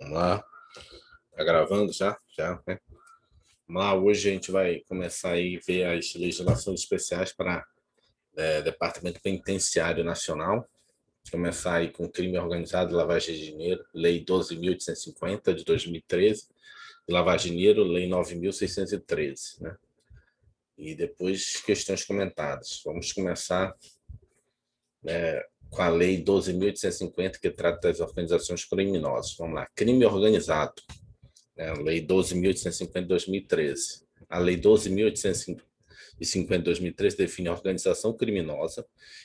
Vamos lá, tá gravando já? Já, né? Vamos lá, hoje a gente vai começar aí a ver as legislações especiais para Departamento Penitenciário Nacional. Começar aí com crime organizado e lavagem de dinheiro, Lei 12.850 de 2013, e lavagem de dinheiro, Lei 9.613, né? E depois questões comentadas. Vamos começar com a Lei 12.850, que trata das organizações criminosas. Vamos lá, crime organizado. A Lei 12.850 de 2013. A Lei 12.850 de 2013 define a organização criminosa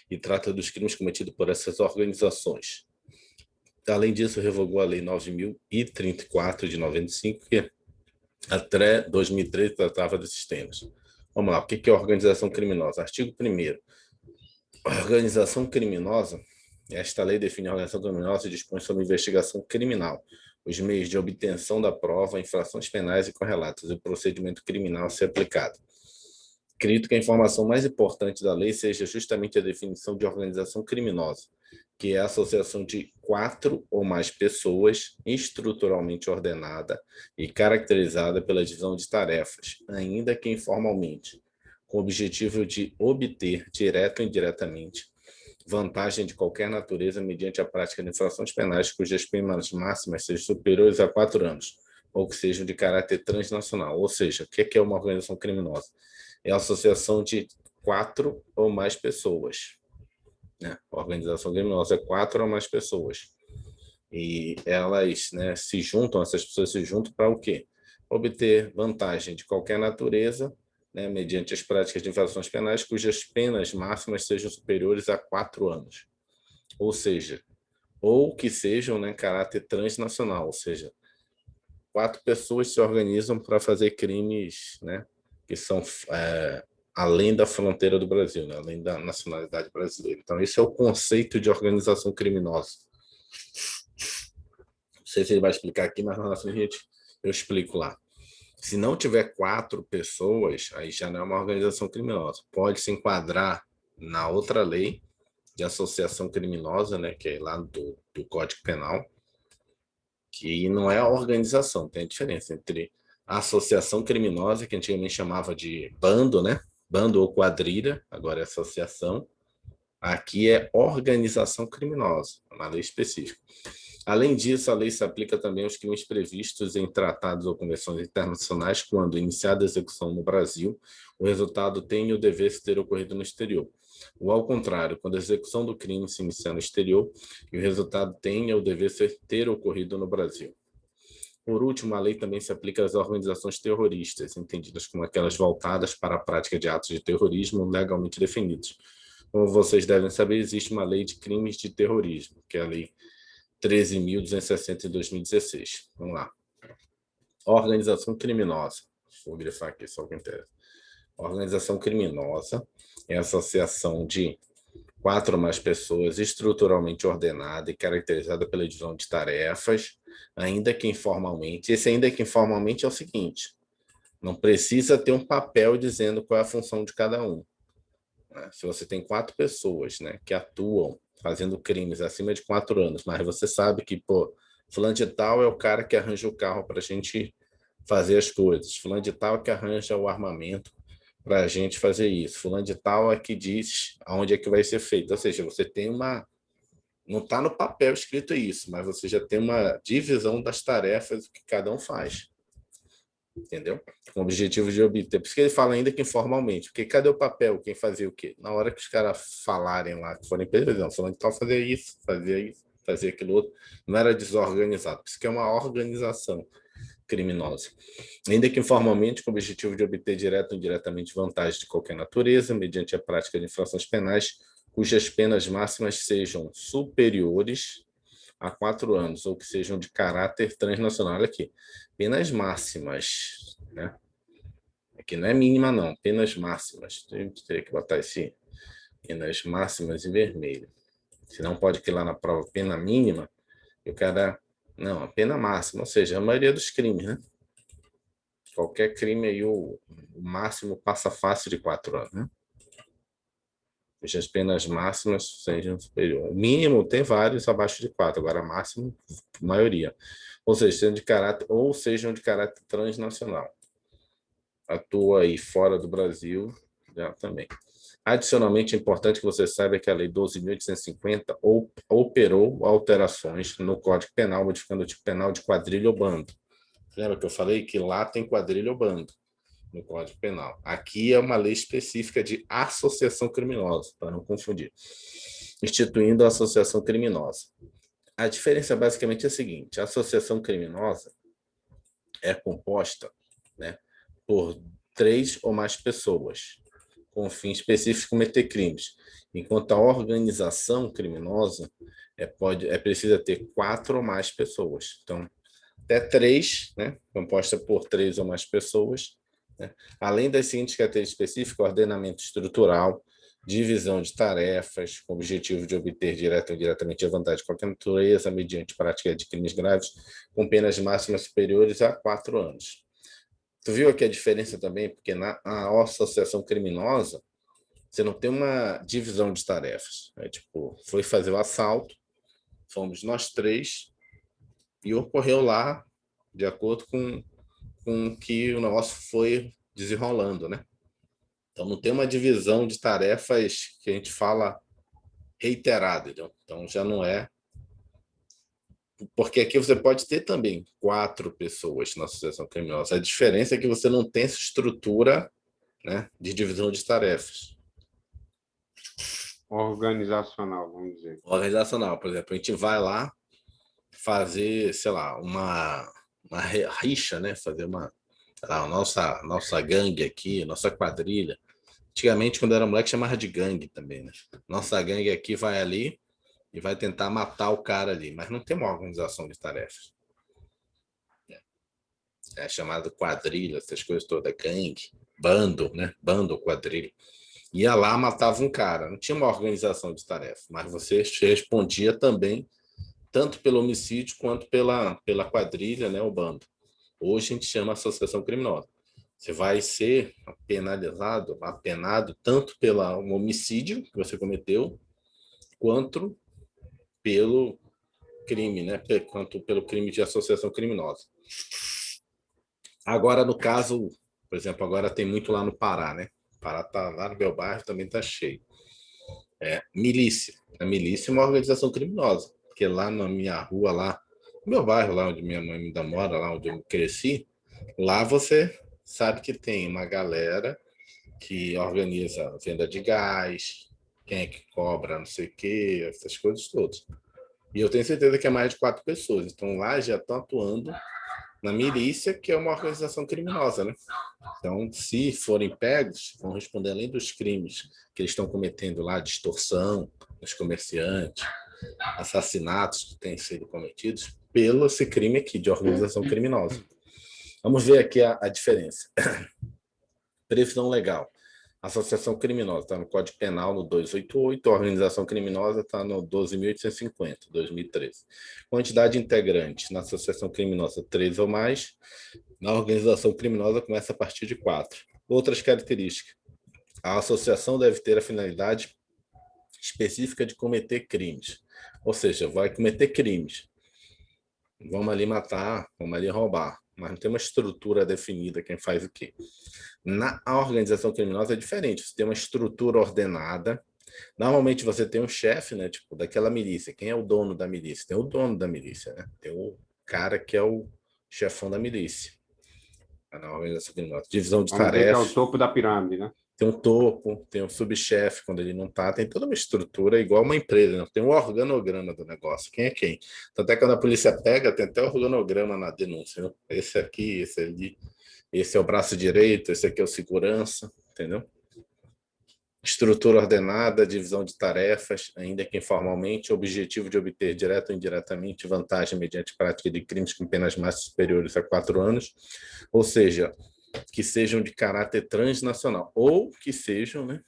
e trata dos crimes cometidos por essas organizações. Além disso, revogou a Lei 9.034 de 95, que até 2013 tratava desses temas. Vamos lá, o que é organização criminosa? Artigo 1º. A organização criminosa, esta lei define a organização criminosa e dispõe sobre investigação criminal, os meios de obtenção da prova, infrações penais e correlatas, e o procedimento criminal a ser aplicado. Acredito que a informação mais importante da lei seja justamente a definição de organização criminosa, que é a associação de 4 ou mais pessoas estruturalmente ordenada e caracterizada pela divisão de tarefas, ainda que informalmente, com o objetivo de obter, direto ou indiretamente, vantagem de qualquer natureza mediante a prática de infrações penais cujas penas máximas sejam superiores a 4 anos, ou que sejam de caráter transnacional. Ou seja, o que é uma organização criminosa? É a associação de 4 ou mais pessoas. Né? A organização criminosa é 4 ou mais pessoas. E elas, né, se juntam, essas pessoas se juntam para o quê? Obter vantagem de qualquer natureza, né, mediante as práticas de infrações penais cujas penas máximas sejam superiores a 4 anos. Ou seja, ou que sejam, né, caráter transnacional, ou seja, 4 pessoas se organizam para fazer crimes, né, que são além da fronteira do Brasil, né, além da nacionalidade brasileira. Então, esse é o conceito de organização criminosa. Não sei se ele vai explicar aqui, mas na frente eu explico lá. Se não tiver 4 pessoas, aí já não é uma organização criminosa. Pode se enquadrar na outra lei de associação criminosa, né, que é lá do Código Penal, que não é a organização, tem a diferença entre a associação criminosa, que antigamente chamava de bando, né, bando ou quadrilha, agora é associação. Aqui é organização criminosa, uma lei específica. Além disso, a lei se aplica também aos crimes previstos em tratados ou convenções internacionais quando, iniciada a execução no Brasil, o resultado tem o dever de ter ocorrido no exterior. Ou, ao contrário, quando a execução do crime se inicia no exterior e o resultado tem o dever de ter ocorrido no Brasil. Por último, a lei também se aplica às organizações terroristas, entendidas como aquelas voltadas para a prática de atos de terrorismo legalmente definidos. Como vocês devem saber, existe uma lei de crimes de terrorismo, que é a Lei 13.260 de 2016. Vamos lá. Organização criminosa. Vou grifar aqui só o que interessa. Organização criminosa é a associação de 4 ou mais pessoas estruturalmente ordenada e caracterizada pela divisão de tarefas, ainda que informalmente. Esse ainda que informalmente é o seguinte: não precisa ter um papel dizendo qual é a função de cada um. Se você tem 4 pessoas, né, que atuam fazendo crimes acima de 4 anos, mas você sabe que, fulano de tal é o cara que arranja o carro para a gente fazer as coisas, fulano de tal é que arranja o armamento para a gente fazer isso, fulano de tal é que diz aonde é que vai ser feito. Ou seja, você tem uma... Não está no papel escrito isso, mas você já tem uma divisão das tarefas que cada um faz. Entendeu? Com o objetivo de obter. Por isso que ele fala ainda que informalmente, porque cadê o papel? Quem fazia o quê? Na hora que os caras falarem lá, que forem previsão, falando que tal fazer isso, fazer aquilo outro, não era desorganizado. Por isso que é uma organização criminosa. Ainda que informalmente, com o objetivo de obter direto ou indiretamente vantagem de qualquer natureza, mediante a prática de infrações penais, cujas penas máximas sejam superiores a 4 anos, ou que sejam de caráter transnacional. Olha aqui, penas máximas, né? Aqui não é mínima, não, penas máximas. A gente teria que botar esse penas máximas em vermelho. Senão pode que lá na prova pena mínima, e o cara... Não, a pena máxima, ou seja, a maioria dos crimes, né? Qualquer crime aí, o máximo passa fácil de 4 anos, né? As penas máximas sejam superiores. O mínimo tem vários abaixo de 4, agora máximo, maioria. ou seja, sejam de caráter transnacional. Atua aí fora do Brasil, já também. Adicionalmente, é importante que você saiba que a Lei 12.850 operou alterações no Código Penal, modificando o tipo penal de quadrilha ou bando. Lembra que eu falei que lá tem quadrilha ou bando no Código Penal? Aqui é uma lei específica de associação criminosa, para não confundir, instituindo a associação criminosa. A diferença basicamente é a seguinte: a associação criminosa é composta, né, por 3 ou mais pessoas, com o fim específico de cometer crimes, enquanto a organização criminosa precisa ter 4 ou mais pessoas. Então, até 3, né, composta por 3 ou mais pessoas, né, além das seguintes características específicas: ordenamento estrutural, divisão de tarefas, com o objetivo de obter direta ou indiretamente a vantagem de qualquer natureza, mediante prática de crimes graves, com penas máximas superiores a 4 anos. Tu viu aqui a diferença também? Porque na associação criminosa, você não tem uma divisão de tarefas. Tipo, foi fazer o assalto, fomos nós 3, e ocorreu lá de acordo com que o negócio foi desenrolando, né? Então, não tem uma divisão de tarefas que a gente fala reiterada, entendeu? Então, já não é... Porque aqui você pode ter também 4 pessoas na associação criminosa. A diferença é que você não tem essa estrutura, né, de divisão de tarefas. Organizacional, vamos dizer. Organizacional, por exemplo, a gente vai lá fazer, sei lá, uma rixa, né? Fazer a nossa gangue aqui, nossa quadrilha. Antigamente, quando era moleque, chamava de gangue também, né? Nossa gangue aqui vai ali e vai tentar matar o cara ali, mas não tem uma organização de tarefas. É chamado quadrilha, essas coisas todas, gangue, bando, né? Bando, quadrilha. Ia lá, matava um cara. Não tinha uma organização de tarefas, mas você respondia também tanto pelo homicídio quanto pela quadrilha, né, o bando. Hoje a gente chama associação criminosa. Você vai ser apenado tanto pelo homicídio que você cometeu, quanto pelo crime, né, quanto pelo crime de associação criminosa. Agora, no caso, por exemplo, agora tem muito lá no Pará, né? O Pará tá lá no meu bairro, também tá cheio. Milícia. A milícia é uma organização criminosa, porque lá na minha rua, lá no meu bairro, lá onde minha mãe ainda mora, lá onde eu cresci, lá você sabe que tem uma galera que organiza venda de gás, quem é que cobra não sei o quê, essas coisas todas. E eu tenho certeza que é mais de 4 pessoas. Então lá já estão atuando na milícia, que é uma organização criminosa, né? Então, se forem pegos, vão responder além dos crimes que eles estão cometendo lá, de extorsão dos comerciantes, assassinatos que têm sido cometidos, pelo esse crime aqui de organização criminosa. Vamos ver aqui a diferença. Previsão legal. Associação criminosa está no Código Penal no 288, a organização criminosa está no 12.850, 2013. Quantidade de integrantes na associação criminosa, 3 ou mais. Na organização criminosa começa a partir de 4. Outras características. A associação deve ter a finalidade específica de cometer crimes. Ou seja, vai cometer crimes. Vamos ali matar, vamos ali roubar. Mas não tem uma estrutura definida quem faz o quê. Na organização criminosa é diferente. Você tem uma estrutura ordenada. Normalmente você tem um chefe, né? Tipo, daquela milícia. Quem é o dono da milícia? Tem o dono da milícia, né? Tem o cara que é o chefão da milícia. Na organização criminosa. Divisão de Vamos dizer que é o tarefas. topo da pirâmide, né? Tem um topo, tem um subchefe quando ele não tá, tem toda uma estrutura igual uma empresa, né? Tem um organograma do negócio, quem é quem. Então, até quando a polícia pega, tem até organograma na denúncia, né? Esse aqui, esse ali, esse é o braço direito, esse aqui é o segurança, entendeu? Estrutura ordenada, divisão de tarefas, ainda que informalmente, objetivo de obter direto ou indiretamente vantagem mediante prática de crimes com penas máximas superiores a 4 anos, ou seja, que sejam de caráter transnacional, ou que sejam, né,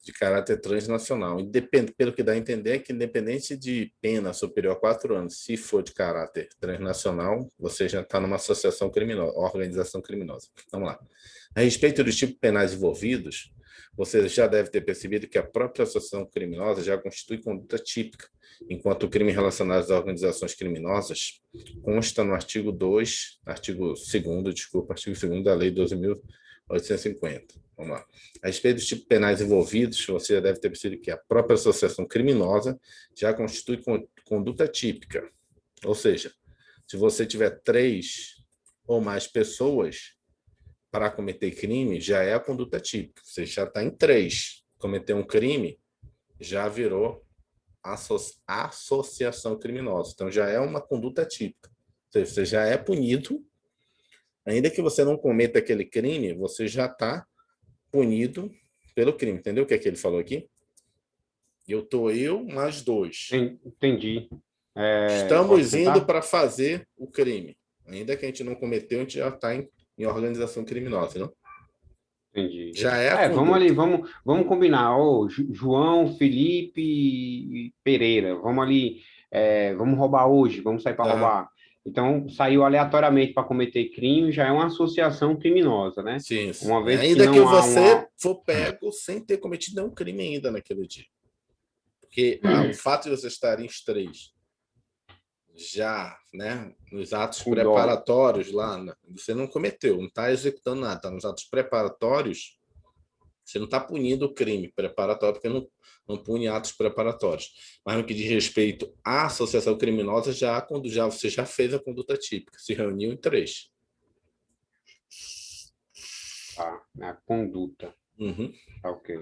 de caráter transnacional. Pelo que dá a entender é que, independente de pena superior a 4 anos, se for de caráter transnacional, você já está numa associação criminosa, organização criminosa. Vamos lá. A respeito dos tipos penais envolvidos, você já deve ter percebido que a própria associação criminosa já constitui conduta típica, enquanto o crime relacionado às organizações criminosas consta no artigo 2, artigo 2º, desculpa, artigo 2º da Lei 12.850. Vamos lá. A respeito dos tipos penais envolvidos, você já deve ter percebido que a própria associação criminosa já constitui conduta típica. Ou seja, se você tiver 3 ou mais pessoas para cometer crime, já é a conduta típica. Você já está em 3. Cometer um crime, já virou associação criminosa. Então, já é uma conduta típica. Ou seja, você já é punido, ainda que você não cometa aquele crime, você já está punido pelo crime. Entendeu o que é que ele falou aqui? Eu mais 2. Entendi. Posso Estamos indo tentar? para fazer o crime. Ainda que a gente não cometeu, a gente já está em organização criminosa, não? Entendi. Já é a Vamos ali, conduta. vamos combinar. Ô, João, Felipe e Pereira, vamos ali, vamos roubar hoje, vamos sair para Aham. roubar. Então, saiu aleatoriamente para cometer crime, já é uma associação criminosa, né? Sim. Uma vez que Ainda que não há você uma. for pego sem ter cometido nenhum crime ainda naquele dia. Porque o fato de você estar em os 3 já, né, nos atos Com dolo. preparatórios lá, você não cometeu, não está executando nada, está nos atos preparatórios, você não está punindo o crime preparatório, porque não pune atos preparatórios. Mas no que diz respeito à associação criminosa, quando você já fez a conduta típica, se reuniu em 3. Tá, né? A conduta. Uhum. Tá, ok.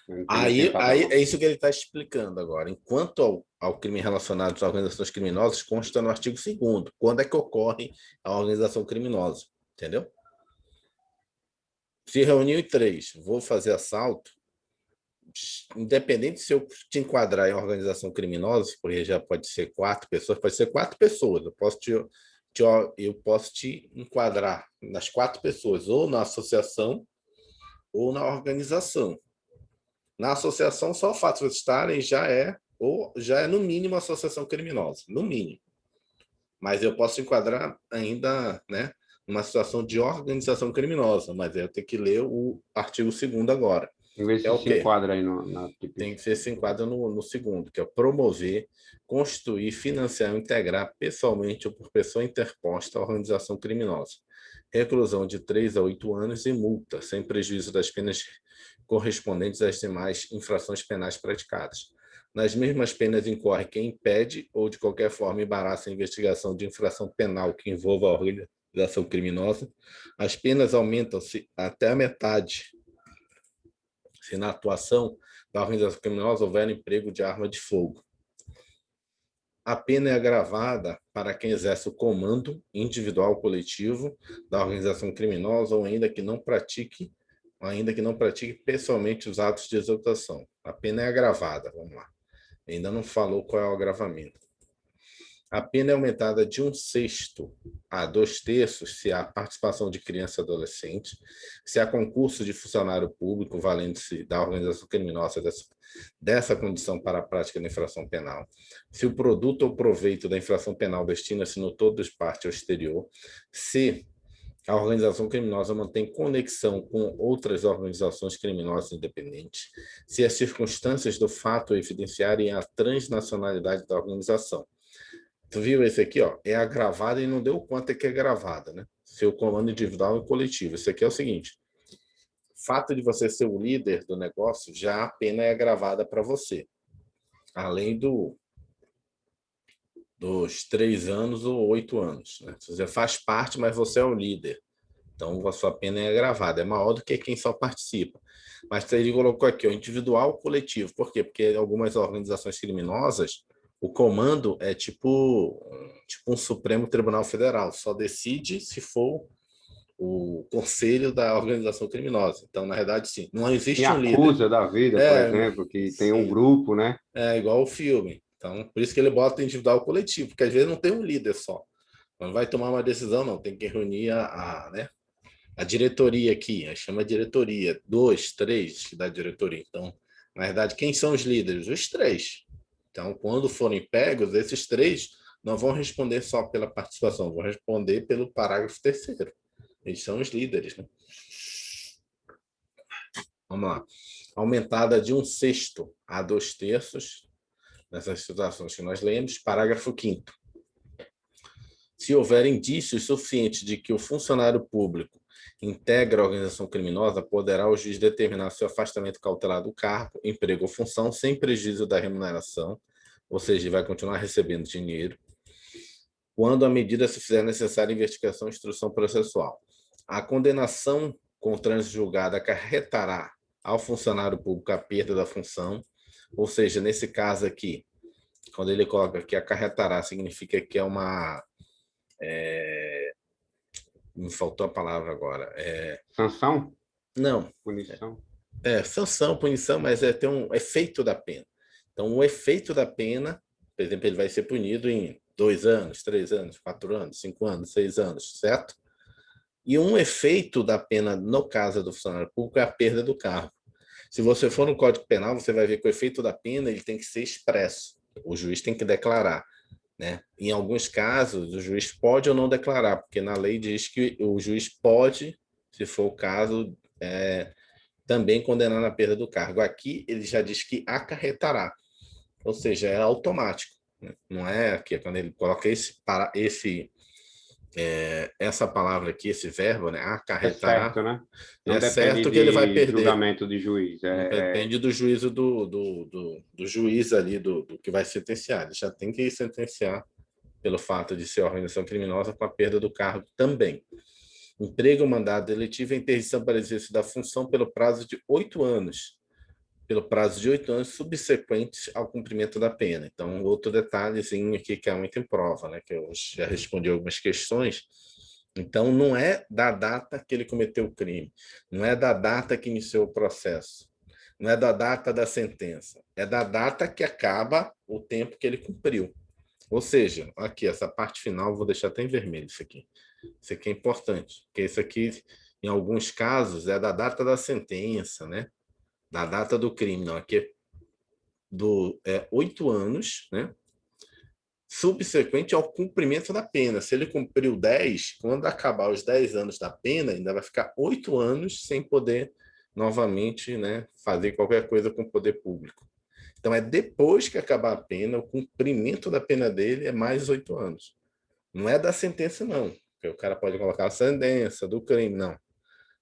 Eu não tinha me atentado, Aí não. é isso que ele está explicando agora. Enquanto ao crime relacionado às organizações criminosas, consta no artigo 2º, quando é que ocorre a organização criminosa, entendeu? Se reuniu em 3, vou fazer assalto, independente se eu te enquadrar em organização criminosa, porque já pode ser 4 pessoas, pode ser 4 pessoas, eu posso te enquadrar nas 4 pessoas, ou na associação, ou na organização. Na associação, só o fato de vocês estarem já é no mínimo associação criminosa, no mínimo. Mas eu posso enquadrar ainda, né, numa situação de organização criminosa, mas eu tenho que ler o artigo 2º agora. Vamos ver É se o se quê? enquadra aí na Tem tipificação. que ser se enquadra no 2º, que é promover, constituir, financiar ou integrar pessoalmente ou por pessoa interposta a organização criminosa. Reclusão de 3 a 8 anos e multa, sem prejuízo das penas correspondentes às demais infrações penais praticadas. Nas mesmas penas incorre quem impede ou, de qualquer forma, embaraça a investigação de infração penal que envolva a organização criminosa. As penas aumentam-se até a metade se na atuação da organização criminosa houver emprego de arma de fogo. A pena é agravada para quem exerce o comando individual ou coletivo da organização criminosa ou ainda que não pratique pessoalmente os atos de execução. A pena é agravada, vamos lá. Ainda não falou qual é o agravamento. A pena é aumentada de 1/6 a 2/3 se há participação de criança e adolescente, se há concurso de funcionário público valendo-se da organização criminosa dessa condição para a prática da infração penal, se o produto ou proveito da infração penal destina-se no todo ou parte ao exterior, se a organização criminosa mantém conexão com outras organizações criminosas independentes, se as circunstâncias do fato evidenciarem a transnacionalidade da organização. Tu viu esse aqui, ó? É agravada e não deu quanto é que é gravada, né? Seu comando individual e coletivo. Isso aqui é o seguinte: fato de você ser o líder do negócio, já a pena é agravada para você, além dos 3 anos ou 8 anos, né? Você faz parte, mas você é o líder. Então, a sua pena é agravada, é maior do que quem só participa. Mas ele colocou aqui, o individual ou coletivo. Por quê? Porque algumas organizações criminosas, o comando é tipo um Supremo Tribunal Federal, só decide se for o conselho da organização criminosa. Então, na verdade, sim, não Me existe um líder. acusa da vida, por É, exemplo, que tem um sim, grupo, né? é igual o filme. Então, por isso que ele bota individual ou coletivo, porque às vezes não tem um líder só. Não vai tomar uma decisão, não. Tem que reunir né, a diretoria aqui, chama diretoria, 2, 3 da diretoria. Então, na verdade, quem são os líderes? Os 3. Então, quando forem pegos, esses 3 não vão responder só pela participação, vão responder pelo parágrafo 3º. Eles são os líderes, né? Vamos lá. Aumentada de 1/6 a 2/3, nessas situações que nós lemos. Parágrafo 5º. Se houver indícios suficientes de que o funcionário público integra a organização criminosa, poderá o juiz determinar seu afastamento cautelar do cargo, emprego ou função, sem prejuízo da remuneração, ou seja, ele vai continuar recebendo dinheiro, quando a medida se fizer necessária investigação e instrução processual. A condenação com o trânsito julgado acarretará ao funcionário público a perda da função, ou seja, nesse caso aqui, quando ele coloca que acarretará, significa que é uma... me faltou a palavra agora. Sanção? Não, Punição? sanção, punição, mas tem um efeito da pena. Então, o efeito da pena, por exemplo, ele vai ser punido em 2 anos, 3 anos, 4 anos, 5 anos, 6 anos, certo? E um efeito da pena, no caso do funcionário público, é a perda do cargo. Se você for no Código Penal, você vai ver que o efeito da pena ele tem que ser expresso. O juiz tem que declarar, né? Em alguns casos, o juiz pode ou não declarar, porque na lei diz que o juiz pode, se for o caso, também condenar na perda do cargo. Aqui ele já diz que acarretará, ou seja, é automático, né? Não é aqui, quando ele coloca essa palavra aqui, esse verbo, né, É acarretará, certo, né? Não é depende certo que ele vai de perder. julgamento de juiz. Não depende do juízo do juiz ali, do que vai sentenciar. Ele já tem que sentenciar pelo fato de ser organização criminosa com a perda do cargo também. Emprego ou mandado deletivo é interdição para exercício da função pelo prazo de 8 anos. Pelo prazo de 8 anos subsequentes ao cumprimento da pena. Então, outro detalhezinho aqui que é muito em prova, né? Que eu já respondi algumas questões. Então, não é da data que ele cometeu o crime, não é da data que iniciou o processo, não é da data da sentença, é da data que acaba o tempo que ele cumpriu. Ou seja, aqui, essa parte final, vou deixar até em vermelho isso aqui. Isso aqui é importante, porque isso aqui, em alguns casos, é da data da sentença, né? Da data do crime, não, aqui é 8 anos, né? Subsequente ao cumprimento da pena. Se ele cumpriu 10, quando acabar os 10 anos da pena, ainda vai ficar 8 anos sem poder novamente, né, fazer qualquer coisa com o poder público. Então, é depois que acabar a pena, o cumprimento da pena dele é mais 8 anos. Não é da sentença, não. Porque o cara pode colocar a sentença do crime, não.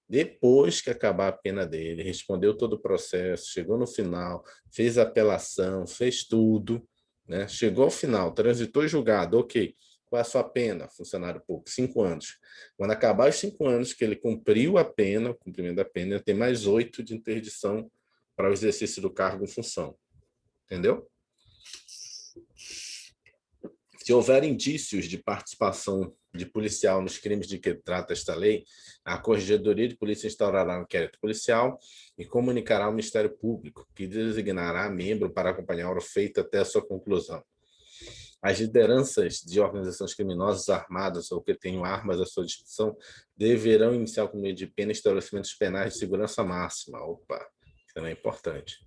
Depois que acabar a pena dele, respondeu todo o processo, chegou no final, fez apelação, fez tudo, né? Chegou ao final, transitou julgado, ok. Qual é a sua pena, funcionário público? 5 anos. Quando acabar os 5 anos que ele cumpriu a pena, o cumprimento da pena, tem mais 8 de interdição para o exercício do cargo em função. Entendeu? Se houver indícios de participação de policial nos crimes de que trata esta lei, a Corregedoria de Polícia instaurará um inquérito policial e comunicará ao Ministério Público, que designará membro para acompanhar o feito até a sua conclusão. As lideranças de organizações criminosas armadas ou que tenham armas à sua disposição deverão iniciar com meio de pena estabelecimentos penais de segurança máxima. Opa, isso também é importante.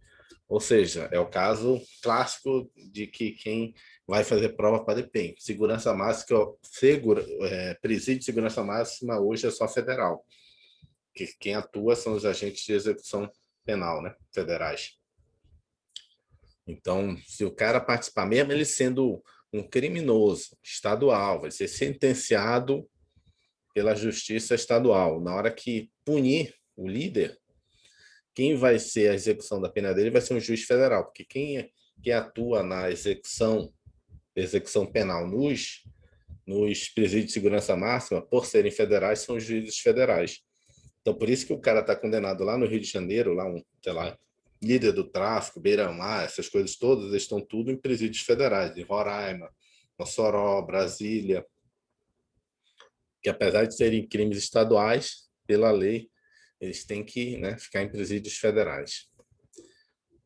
Ou seja, é o caso clássico de que quem vai fazer prova para DPEM. Segurança máxima, presídio de segurança máxima hoje é só federal. Que quem atua são os agentes de execução penal, né, federais. Então, se o cara participar, mesmo ele sendo um criminoso estadual, vai ser sentenciado pela justiça estadual. Na hora que punir o líder, quem vai ser a execução da pena dele vai ser um juiz federal, porque quem atua na execução penal nos presídios de segurança máxima, por serem federais, são os juízes federais. Então, por isso que o cara está condenado lá no Rio de Janeiro, lá sei lá, líder do tráfico, Beira-Mar, essas coisas todas, eles estão tudo em presídios federais, em Roraima, Mossoró, Brasília, que apesar de serem crimes estaduais, pela lei, eles têm que, né, ficar em presídios federais.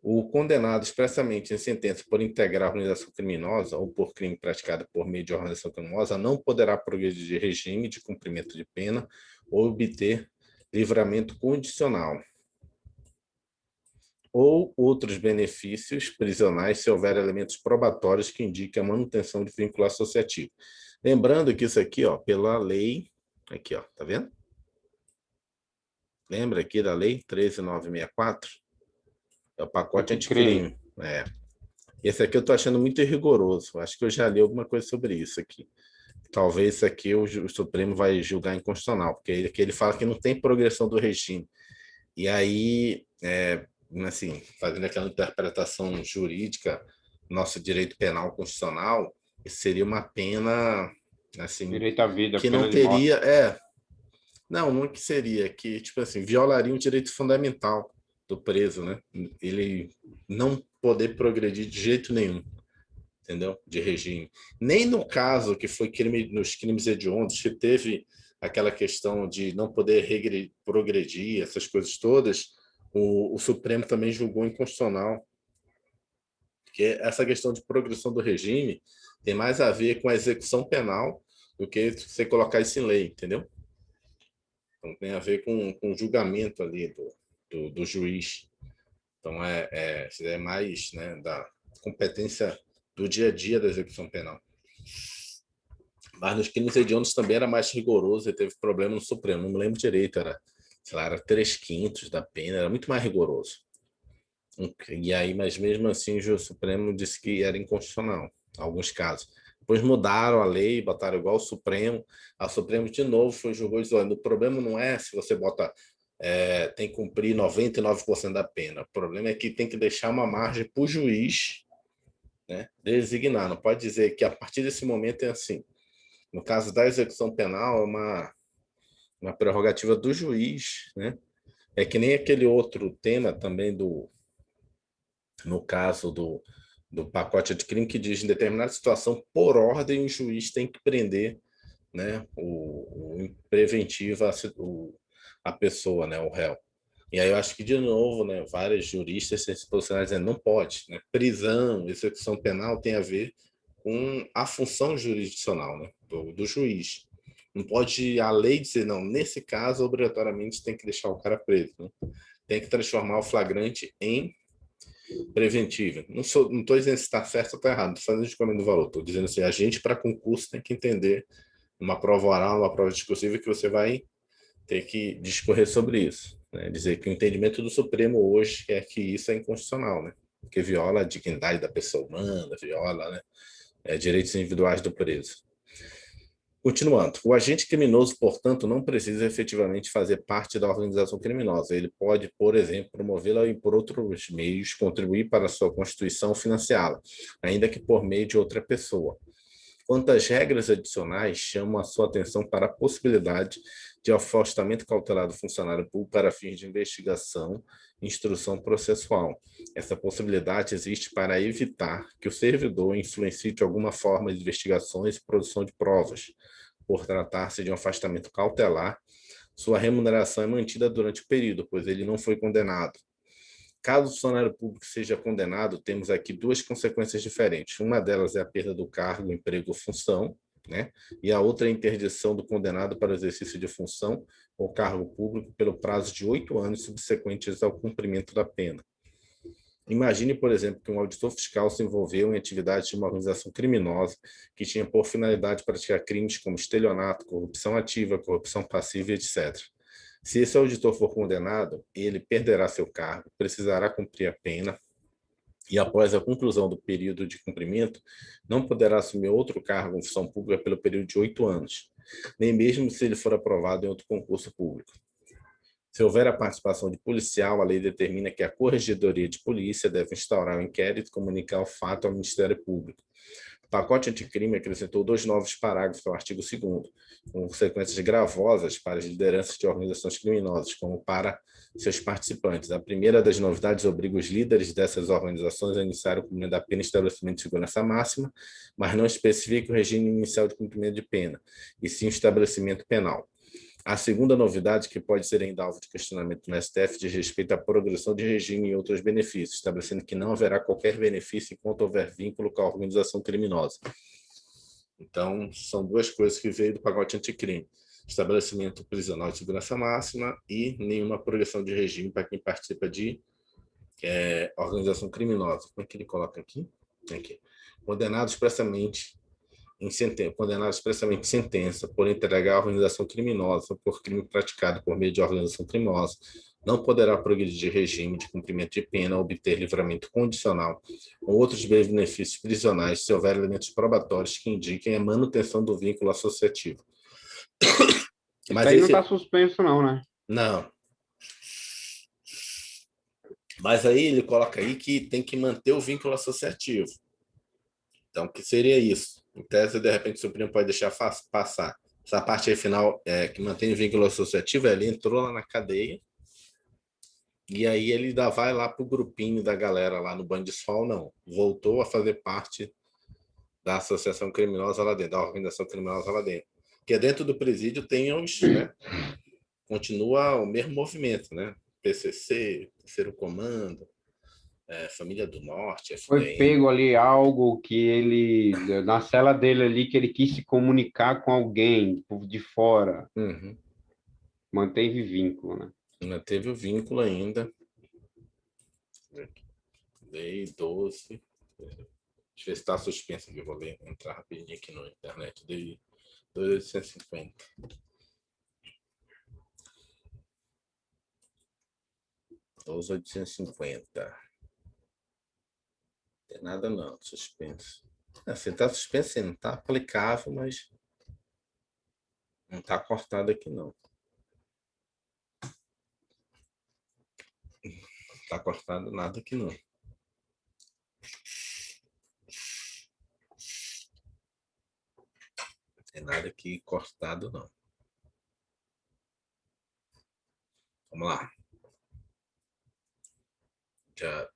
O condenado expressamente em sentença por integrar a organização criminosa ou por crime praticado por meio de organização criminosa não poderá progredir de regime de cumprimento de pena ou obter livramento condicional ou outros benefícios prisionais se houver elementos probatórios que indiquem a manutenção de vínculo associativo. Lembrando que isso aqui, ó, pela lei, aqui, ó, tá vendo? Lembra aqui da lei 13.964? É o pacote Pode crer. anticrime. Esse aqui eu estou achando muito rigoroso. Acho que eu já li alguma coisa sobre isso aqui. Talvez isso aqui o Supremo vai julgar inconstitucional, porque aqui ele fala que não tem progressão do regime. E aí, assim, fazendo aquela interpretação jurídica, nosso direito penal constitucional, isso seria uma pena, assim, Direito à vida, que não pena de morte. teria, não que seria, que, tipo assim, violaria um direito fundamental do preso, né? Ele não poder progredir de jeito nenhum, entendeu? De regime. Nem no caso que foi crime, nos crimes hediondos, que teve aquela questão de não poder progredir, essas coisas todas, o Supremo também julgou inconstitucional, porque essa questão de progressão do regime tem mais a ver com a execução penal do que você colocar isso em lei, entendeu? Então tem a ver com o julgamento ali do juiz. Então é mais, né, da competência do dia a dia da execução penal. Mas nos crimes hediondos também era mais rigoroso e teve problema no Supremo. Não me lembro direito, sei lá, era 3/5 da pena, era muito mais rigoroso. E aí, mas mesmo assim, o juiz Supremo disse que era inconstitucional, em alguns casos. Depois mudaram a lei, botaram igual o Supremo. A Supremo de novo foi julgou e disse: olha, o problema não é se você bota tem que cumprir 99% da pena. O problema é que tem que deixar uma margem para o juiz, né, designar. Não pode dizer que a partir desse momento é assim. No caso da execução penal, é uma prerrogativa do juiz, né? É que nem aquele outro tema também no caso do pacote de crime que diz em determinada situação, por ordem, o juiz tem que prender, né, o preventivo a pessoa, né, o réu. E aí eu acho que, de novo, né, vários juristas se posicionaram dizendo não pode. Né? Prisão, execução penal tem a ver com a função jurisdicional, né, do juiz. Não pode a lei dizer, não, nesse caso, obrigatoriamente tem que deixar o cara preso. Né? Tem que transformar o flagrante em preventivo. Não estou dizendo se está certo ou está errado, não estou fazendo descobrimento do valor. Estou dizendo assim, a gente, para concurso, tem que entender uma prova oral, uma prova discursiva, que você vai ter que discorrer sobre isso. Né? Dizer que o entendimento do Supremo hoje é que isso é inconstitucional, né? Porque viola a dignidade da pessoa humana, viola, né, direitos individuais do preso. Continuando, o agente criminoso, portanto, não precisa efetivamente fazer parte da organização criminosa. Ele pode, por exemplo, promovê-la e, por outros meios, contribuir para a sua constituição ou financiá-la, ainda que por meio de outra pessoa. Quanto às regras adicionais, chamam a sua atenção para a possibilidade de afastamento cautelar do funcionário público para fins de investigação e instrução processual. Essa possibilidade existe para evitar que o servidor influencie de alguma forma as investigações e produção de provas. Por tratar-se de um afastamento cautelar, sua remuneração é mantida durante o período, pois ele não foi condenado. Caso o funcionário público seja condenado, temos aqui duas consequências diferentes. Uma delas é a perda do cargo, emprego ou função, né? E a outra é a interdição do condenado para o exercício de função ou cargo público pelo prazo de 8 anos subsequentes ao cumprimento da pena. Imagine, por exemplo, que um auditor fiscal se envolveu em atividades de uma organização criminosa que tinha por finalidade praticar crimes como estelionato, corrupção ativa, corrupção passiva, etc. Se esse auditor for condenado, ele perderá seu cargo, precisará cumprir a pena e, após a conclusão do período de cumprimento, não poderá assumir outro cargo em função pública pelo período de 8 anos, nem mesmo se ele for aprovado em outro concurso público. Se houver a participação de policial, a lei determina que a Corregedoria de Polícia deve instaurar um inquérito e comunicar o fato ao Ministério Público. O pacote anticrime acrescentou 2 novos parágrafos ao artigo 2º, com consequências gravosas para as lideranças de organizações criminosas, como para seus participantes. A primeira das novidades obriga os líderes dessas organizações a iniciar o cumprimento da pena em estabelecimento de segurança máxima, mas não especifica o regime inicial de cumprimento de pena, e sim o estabelecimento penal. A segunda novidade, que pode ser ainda alvo de questionamento no STF, diz respeito à progressão de regime e outros benefícios, estabelecendo que não haverá qualquer benefício enquanto houver vínculo com a organização criminosa. Então, são duas coisas que veio do pacote anticrime: estabelecimento prisional de segurança máxima e nenhuma progressão de regime para quem participa de organização criminosa. Como é que ele coloca aqui? Aqui. Condenados expressamente condenado expressamente em sentença por entregar a organização criminosa por crime praticado por meio de organização criminosa, não poderá progredir de regime de cumprimento de pena ou obter livramento condicional ou outros benefícios prisionais se houver elementos probatórios que indiquem a manutenção do vínculo associativo. Isso Mas aí não esse... está suspenso, não, né? Não. Mas aí ele coloca aí que tem que manter o vínculo associativo. Então, o que seria isso? Em tese, de repente, o Supremo pode deixar passar. Essa parte aí final, que mantém o vínculo associativo, ele entrou lá na cadeia, e aí ele ainda vai lá para o grupinho da galera lá no Bandisol, não. Voltou a fazer parte da associação criminosa lá dentro, da organização criminosa lá dentro. Porque dentro do presídio tem uns, né? Continua o mesmo movimento, né? PCC, Terceiro Comando, Família do Norte, Foi FDN. pego ali algo que ele, na cela dele ali, que ele quis se comunicar com alguém de fora. Uhum. Manteve vínculo, né? Manteve o vínculo ainda. Lei 12. Deixa eu ver se está suspenso aqui. Eu vou entrar rapidinho aqui na internet. Lei 12.850. 12.850. Não tem nada não, suspenso. Assim, está suspenso, não está aplicável, mas não está cortado aqui não. Não está cortado nada aqui não. Não tem nada aqui cortado não. Vamos lá. Já.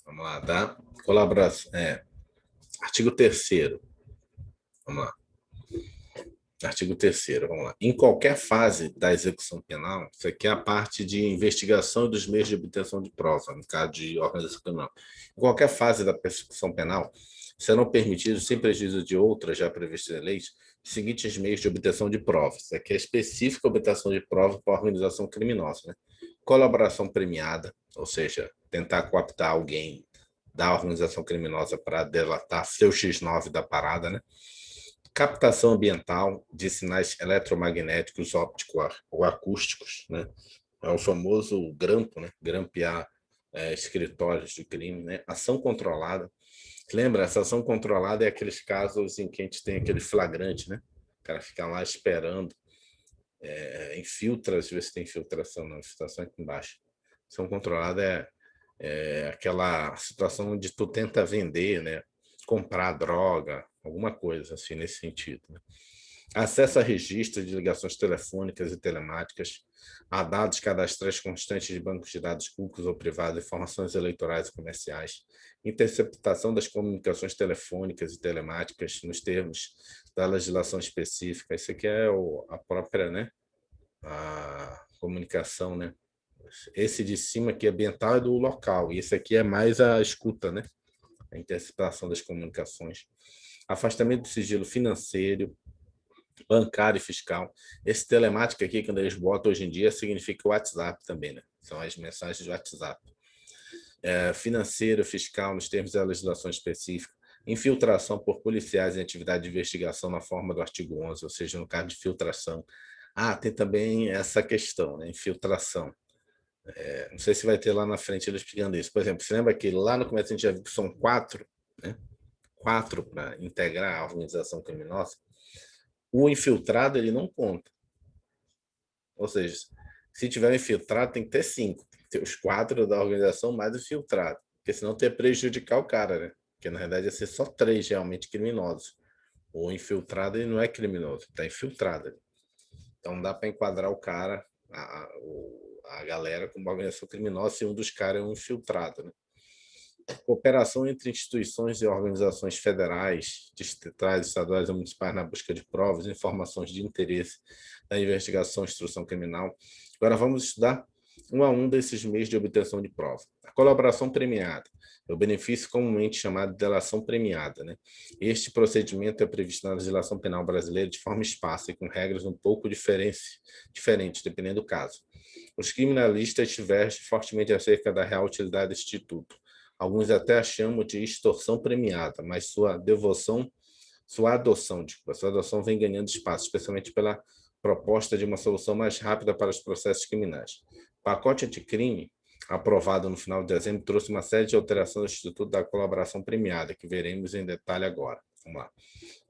Vamos lá, tá? Colaboração. Artigo 3º. Vamos lá. Artigo 3º, vamos lá. Em qualquer fase da execução penal, isso aqui é a parte de investigação dos meios de obtenção de prova, no caso de organização criminal. Em qualquer fase da persecução penal, serão permitidos, sem prejuízo de outras já previstas em leis, os seguintes meios de obtenção de provas. Isso aqui é específica obtenção de prova para a organização criminosa, né? Colaboração premiada, ou seja, tentar cooptar alguém da organização criminosa para delatar seu X9 da parada, né? Captação ambiental de sinais eletromagnéticos, ópticos ou acústicos, né? É o famoso grampo, né? Grampear escritórios de crime, né? Ação controlada. Lembra, essa ação controlada é aqueles casos em que a gente tem aquele flagrante, né? O cara fica lá esperando, infiltra, às vezes tem infiltração, não, infiltração aqui embaixo. Ação controlada é aquela situação onde tu tenta vender, né? Comprar droga, alguma coisa assim nesse sentido. Né? Acesso a registros de ligações telefônicas e telemáticas, a dados cadastrais constantes de bancos de dados públicos ou privados, informações eleitorais e comerciais, interceptação das comunicações telefônicas e telemáticas nos termos da legislação específica. Isso aqui é a própria, né, a comunicação, né? Esse de cima aqui ambiental é do local, e esse aqui é mais a escuta, né? A interceptação das comunicações. Afastamento do sigilo financeiro, bancário e fiscal. Esse telemático aqui, quando eles botam hoje em dia, significa o WhatsApp também, né? São as mensagens de WhatsApp. Financeiro, fiscal, nos termos da legislação específica. Infiltração por policiais em atividade de investigação na forma do artigo 11, ou seja, no caso de filtração. Tem também essa questão, né? Infiltração. Não sei se vai ter lá na frente ele explicando isso. Por exemplo, você lembra que lá no começo a gente já viu que são 4, né? 4 para integrar a organização criminosa. O infiltrado, ele não conta. Ou seja, se tiver um infiltrado, tem que ter 5. Tem que ter os 4 da organização mais o infiltrado. Porque senão tem que prejudicar o cara, né? Porque na verdade ia ser só 3 realmente criminosos. O infiltrado, ele não é criminoso, está infiltrado. Então dá para enquadrar o cara, a galera, como organização criminosa, se um dos caras é um infiltrado, né? Cooperação entre instituições e organizações federais, distritais, estaduais e municipais na busca de provas, informações de interesse na investigação e instrução criminal. Agora vamos estudar um a um desses meios de obtenção de prova. A colaboração premiada é o benefício comumente chamado de delação premiada, né? Este procedimento é previsto na legislação penal brasileira de forma esparsa e com regras um pouco diferentes, dependendo do caso. Os criminalistas divergem fortemente acerca da real utilidade deste instituto. Alguns até a chamam de extorsão premiada, mas sua adoção vem ganhando espaço, especialmente pela proposta de uma solução mais rápida para os processos criminais. O pacote anticrime, aprovado no final de dezembro, trouxe uma série de alterações ao Instituto da Colaboração Premiada, que veremos em detalhe agora. Vamos lá.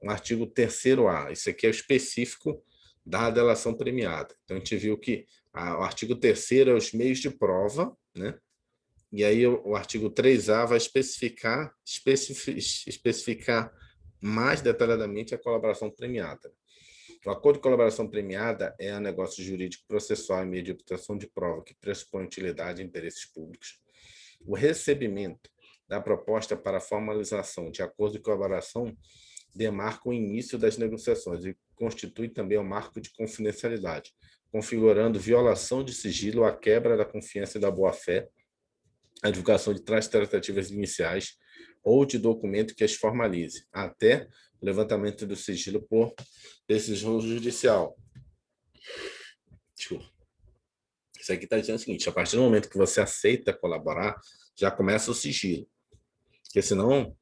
Um artigo 3º-A, isso aqui é o específico da delação premiada. Então, a gente viu que o artigo 3º é os meios de prova, né? E aí o artigo 3A vai especificar mais detalhadamente a colaboração premiada. O acordo de colaboração premiada é um negócio jurídico processual em meio de obtenção de prova que pressupõe utilidade e interesses públicos. O recebimento da proposta para a formalização de acordo de colaboração demarca o início das negociações e constitui também o marco de confidencialidade, configurando violação de sigilo, a quebra da confiança e da boa-fé, a divulgação de tratativas iniciais ou de documento que as formalize, até o levantamento do sigilo por decisão judicial. Desculpa. Isso aqui está dizendo o seguinte: a partir do momento que você aceita colaborar, já começa o sigilo. Porque senão, o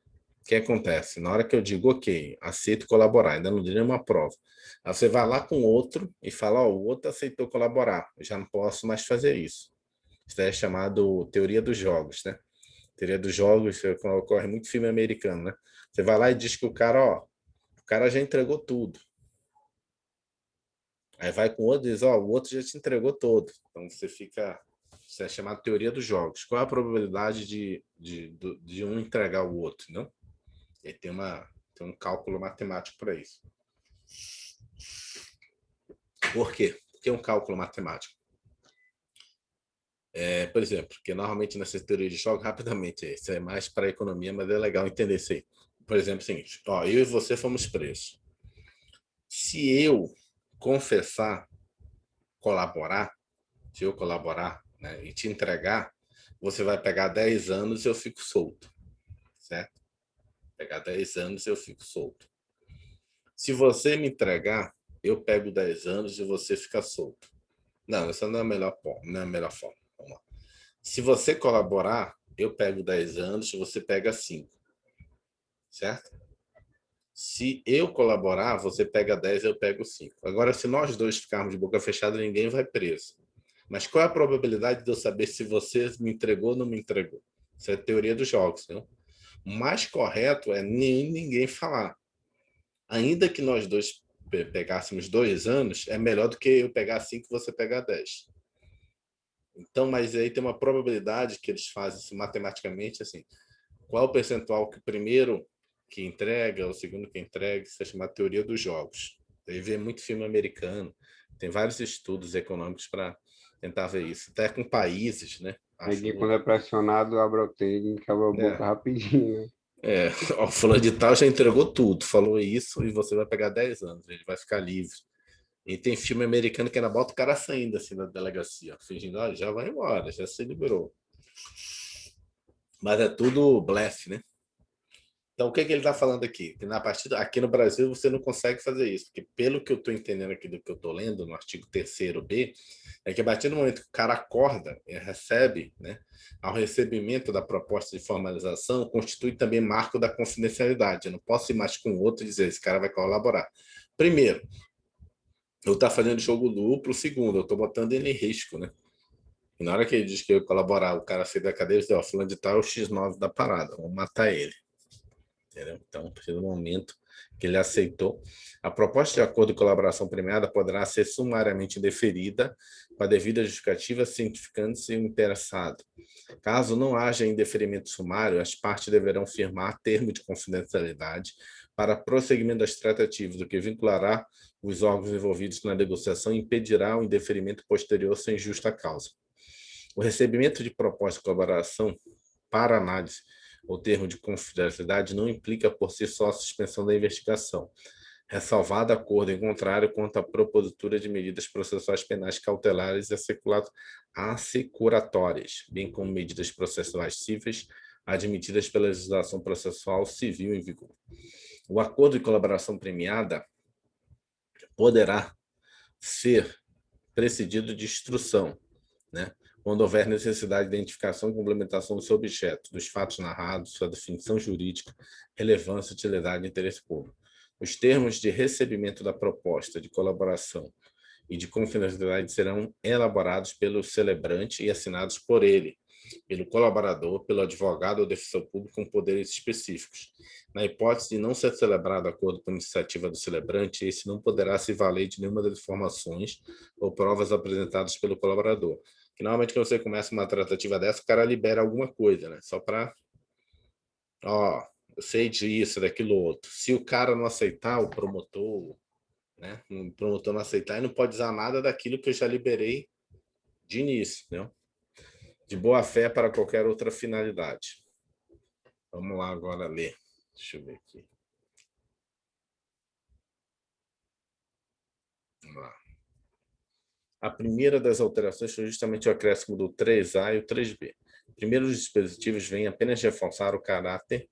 que acontece? Na hora que eu digo, ok, aceito colaborar, ainda não dei nenhuma prova. Aí você vai lá com outro e fala, ó, o outro aceitou colaborar, eu já não posso mais fazer isso. Isso é chamado teoria dos jogos, né? Teoria dos jogos ocorre muito em filme americano, né? Você vai lá e diz que o cara já entregou tudo. Aí vai com o outro e diz, ó, o outro já te entregou todo. Então você fica, isso é chamado teoria dos jogos. Qual é a probabilidade de um entregar o outro, não? E tem um cálculo matemático para isso. Por quê? Por que um cálculo matemático? Por exemplo, porque normalmente nessa teoria de jogos, rapidamente, isso é mais para a economia, mas é legal entender isso aí. Por exemplo, o seguinte, ó, eu e você fomos presos. Se eu confessar, se eu colaborar, né, e te entregar, você vai pegar 10 anos e eu fico solto, certo? Pegar 10 anos e eu fico solto. Se você me entregar, eu pego 10 anos e você fica solto. Não, essa não é a melhor forma. Não é a melhor forma. Vamos lá. Se você colaborar, eu pego 10 anos e você pega 5. Certo? Se eu colaborar, você pega 10, eu pego 5. Agora, se nós dois ficarmos de boca fechada, ninguém vai preso. Mas qual é a probabilidade de eu saber se você me entregou ou não me entregou? Isso é a teoria dos jogos, não? O mais correto é ninguém falar. Ainda que nós dois pegássemos 2 anos, é melhor do que eu pegar 5 e você pegar 10. Então, mas aí tem uma probabilidade que eles fazem isso matematicamente, assim, qual o percentual que o primeiro que entrega, o segundo que entrega, isso é chamado teoria dos jogos. Aí vê muito filme americano, tem vários estudos econômicos para tentar ver isso. Até com países, né? Ninguém, quando é pressionado, abre o telho e abre a boca É, rapidinho, né? ó, fulano de tal já entregou tudo, falou isso e você vai pegar 10 anos, ele vai ficar livre. E tem filme americano que ainda bota o cara saindo assim da delegacia, fingindo, ah, já vai embora, já se liberou. Mas é tudo blefe, né? Então, o que ele está falando aqui? Que na partida, aqui no Brasil você não consegue fazer isso, porque pelo que eu estou entendendo aqui do que eu estou lendo no artigo 3º-B, é que a partir do momento que o cara acorda e recebe, né, ao recebimento da proposta de formalização, constitui também marco da confidencialidade. Eu não posso ir mais com o outro e dizer, esse cara vai colaborar. Primeiro, eu estou fazendo jogo duplo. Segundo, eu estou botando ele em risco, né? E na hora que ele diz que eu colaborar, o cara sair da cadeia e diz, ó, fulano de tal é o X9 da parada, vamos matar ele. Entendeu? Então, a partir do momento que ele aceitou, a proposta de acordo de colaboração premiada poderá ser sumariamente deferida com a devida justificativa, cientificando-se o interessado. Caso não haja indeferimento sumário, as partes deverão firmar termo de confidencialidade para prosseguimento das tratativas, o que vinculará os órgãos envolvidos na negociação e impedirá o indeferimento posterior sem justa causa. O recebimento de proposta de colaboração para análise ou termo de confidencialidade não implica por si só a suspensão da investigação, ressalvado acordo em contrário quanto à propositura de medidas processuais penais cautelares e assecuratórias, bem como medidas processuais cíveis admitidas pela legislação processual civil em vigor. O acordo de colaboração premiada poderá ser precedido de instrução, né? Quando houver necessidade de identificação e complementação do seu objeto, dos fatos narrados, sua definição jurídica, relevância, utilidade e interesse público. Os termos de recebimento da proposta de colaboração e de confidencialidade serão elaborados pelo celebrante e assinados por ele, pelo colaborador, pelo advogado ou defensor público com poderes específicos. Na hipótese de não ser celebrado acordo por iniciativa do celebrante, esse não poderá se valer de nenhuma das informações ou provas apresentadas pelo colaborador. Que normalmente quando você começa uma tratativa dessa, o cara libera alguma coisa, né? Só para, ó, eu sei disso, daquilo outro. Se o cara não aceitar, o promotor, né? O promotor não aceitar, ele não pode usar nada daquilo que eu já liberei de início, né? De boa fé para qualquer outra finalidade. Vamos lá agora ler. Deixa eu ver aqui. Vamos lá. A primeira das alterações foi justamente o acréscimo do 3A e o 3B. Primeiro, os dispositivos vêm apenas reforçar o caráter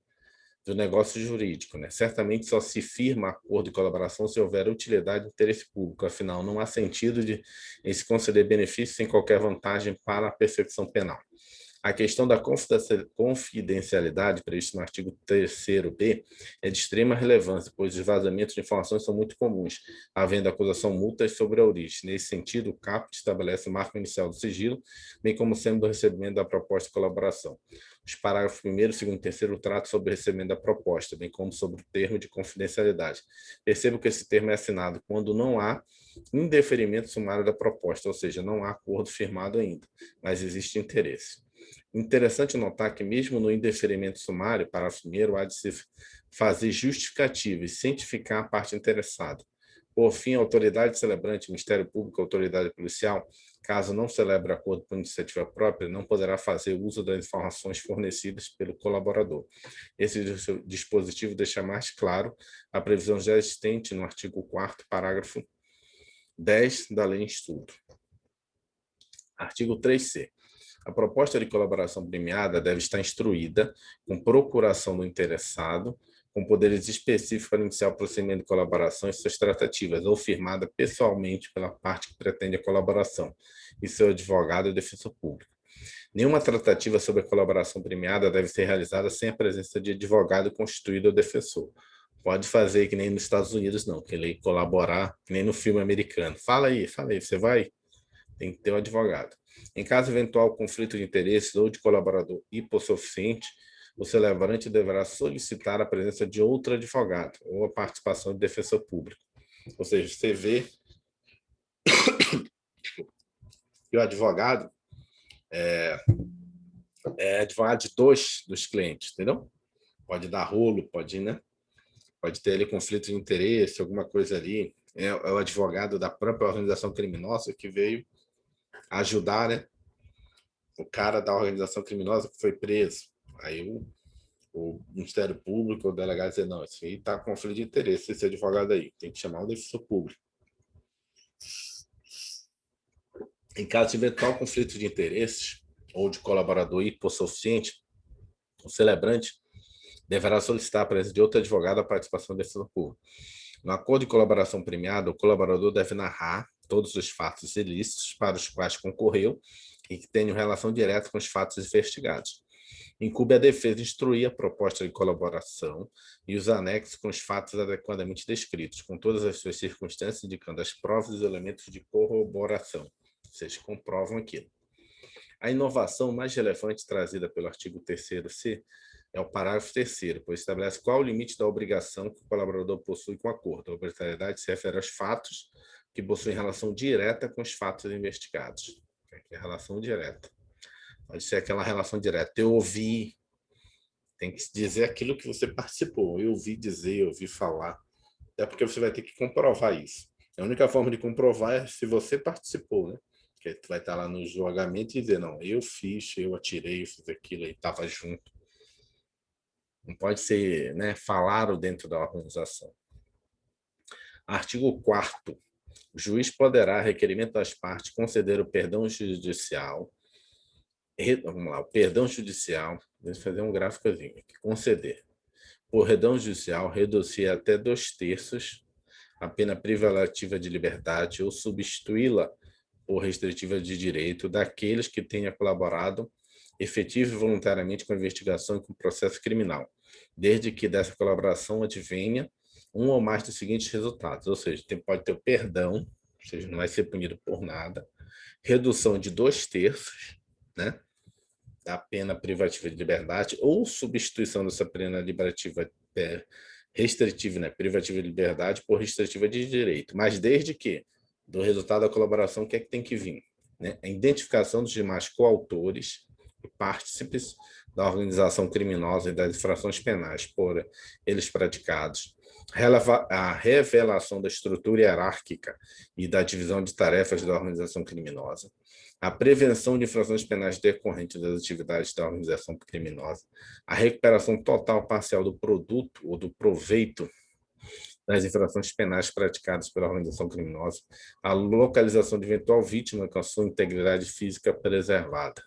do negócio jurídico, né? Certamente só se firma acordo de colaboração se houver utilidade e interesse público, afinal, não há sentido em se conceder benefício sem qualquer vantagem para a persecução penal. A questão da confidencialidade prevista no artigo 3º-B é de extrema relevância, pois os vazamentos de informações são muito comuns, havendo acusação multas sobre a origem. Nesse sentido, o CAPT estabelece o marco inicial do sigilo, bem como sendo do recebimento da proposta de colaboração. Os parágrafos 1º, 2º e 3º tratam sobre o recebimento da proposta, bem como sobre o termo de confidencialidade. Percebo que esse termo é assinado quando não há indeferimento sumário da proposta, ou seja, não há acordo firmado ainda, mas existe interesse. Interessante notar que, mesmo no indeferimento sumário, parágrafo 1º, há de se fazer justificativa e cientificar a parte interessada. Por fim, a autoridade celebrante, Ministério Público, autoridade policial, caso não celebre acordo por iniciativa própria, não poderá fazer uso das informações fornecidas pelo colaborador. Esse dispositivo deixa mais claro a previsão já existente no artigo 4º, parágrafo 10 da Lei em Estudo. Artigo 3C. A proposta de colaboração premiada deve estar instruída com procuração do interessado, com poderes específicos para iniciar o procedimento de colaboração e suas tratativas, ou firmada pessoalmente pela parte que pretende a colaboração e seu advogado ou defensor público. Nenhuma tratativa sobre a colaboração premiada deve ser realizada sem a presença de advogado constituído ou defensor. Pode fazer que nem nos Estados Unidos, não, que ele colaborar, que nem no filme americano. Fala aí, você vai? Tem que ter um advogado. Em caso de eventual conflito de interesses ou de colaborador hipossuficiente, o celebrante deverá solicitar a presença de outro advogado ou a participação de defensor público. Ou seja, você vê que o advogado é advogado de dois dos clientes, entendeu? Pode dar rolo, pode, né? Pode ter ali conflito de interesse, alguma coisa ali. É o advogado da própria organização criminosa que veio ajudar, né? O cara da organização criminosa que foi preso. Aí o Ministério Público, o delegado dizer, não, isso aí está com conflito de interesse, esse advogado aí, tem que chamar o defensor público. Em caso de eventual conflito de interesses ou de colaborador hipossuficiente, o celebrante deverá solicitar a presença de outro advogado a participação do defensor público. No acordo de colaboração premiada, o colaborador deve narrar todos os fatos ilícitos para os quais concorreu e que tenham relação direta com os fatos investigados. Incube a defesa instruir a proposta de colaboração e os anexos com os fatos adequadamente descritos, com todas as suas circunstâncias, indicando as provas e os elementos de corroboração, ou seja, comprovam aquilo. A inovação mais relevante trazida pelo artigo 3º-C é o parágrafo 3º, pois estabelece qual o limite da obrigação que o colaborador possui com o acordo. A obrigatoriedade se refere aos fatos que possuem relação direta com os fatos investigados. Aqui é a relação direta. Pode ser aquela relação direta. Eu ouvi, tem que dizer aquilo que você participou. Eu ouvi dizer, eu ouvi falar. Até porque você vai ter que comprovar isso. A única forma de comprovar é se você participou, né? Porque tu vai estar lá no julgamento e dizer, não, eu fiz, eu atirei, eu fiz aquilo, e estava junto. Não pode ser, né, falaram dentro da organização. Artigo 4º. O juiz poderá, a requerimento das partes, conceder o perdão judicial. Vamos lá, o perdão judicial, deixa eu fazer um gráficozinho aqui, conceder. Por perdão judicial, reduzir até 2/3 a pena privativa de liberdade ou substituí-la ou restritiva de direito daqueles que tenha colaborado efetivo e voluntariamente com a investigação e com o processo criminal, desde que dessa colaboração advenha um ou mais dos seguintes resultados, ou seja, pode ter o perdão, ou seja, não vai ser punido por nada, redução de 2/3, né, da pena privativa de liberdade ou substituição dessa pena liberativa restritiva, né, privativa de liberdade por restritiva de direito, mas desde que do resultado da colaboração, o que é que tem que vir? Né? A identificação dos demais coautores e partícipes da organização criminosa e das infrações penais por eles praticados, a revelação da estrutura hierárquica e da divisão de tarefas da organização criminosa, a prevenção de infrações penais decorrentes das atividades da organização criminosa, a recuperação total ou parcial do produto ou do proveito das infrações penais praticadas pela organização criminosa, a localização de eventual vítima com a sua integridade física preservada.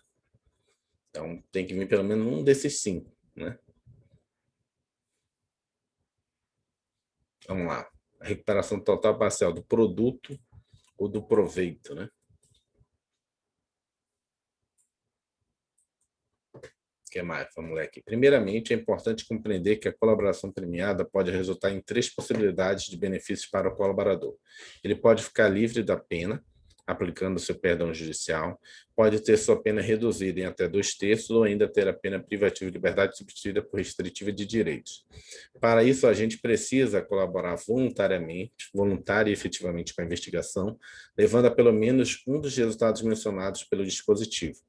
Então, tem que vir pelo menos um desses 5, né? Vamos lá. A recuperação total ou parcial do produto ou do proveito, né? O que mais? Vamos ler aqui. Primeiramente, é importante compreender que a colaboração premiada pode resultar em 3 possibilidades de benefícios para o colaborador. Ele pode ficar livre da pena, aplicando seu perdão judicial, pode ter sua pena reduzida em até 2/3 ou ainda ter a pena privativa de liberdade substituída por restritiva de direitos. Para isso, a gente precisa colaborar voluntariamente, voluntária e efetivamente com a investigação, levando a pelo menos um dos resultados mencionados pelo dispositivo.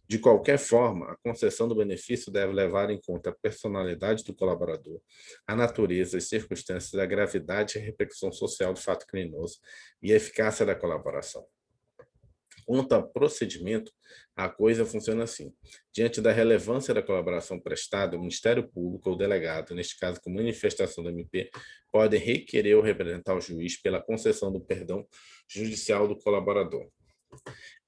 De qualquer forma, a concessão do benefício deve levar em conta a personalidade do colaborador, a natureza, as circunstâncias, a gravidade e a repercussão social do fato criminoso e a eficácia da colaboração. Quanto ao procedimento, a coisa funciona assim. Diante da relevância da colaboração prestada, o Ministério Público ou o delegado, neste caso com manifestação do MP, podem requerer ou representar o juiz pela concessão do perdão judicial do colaborador.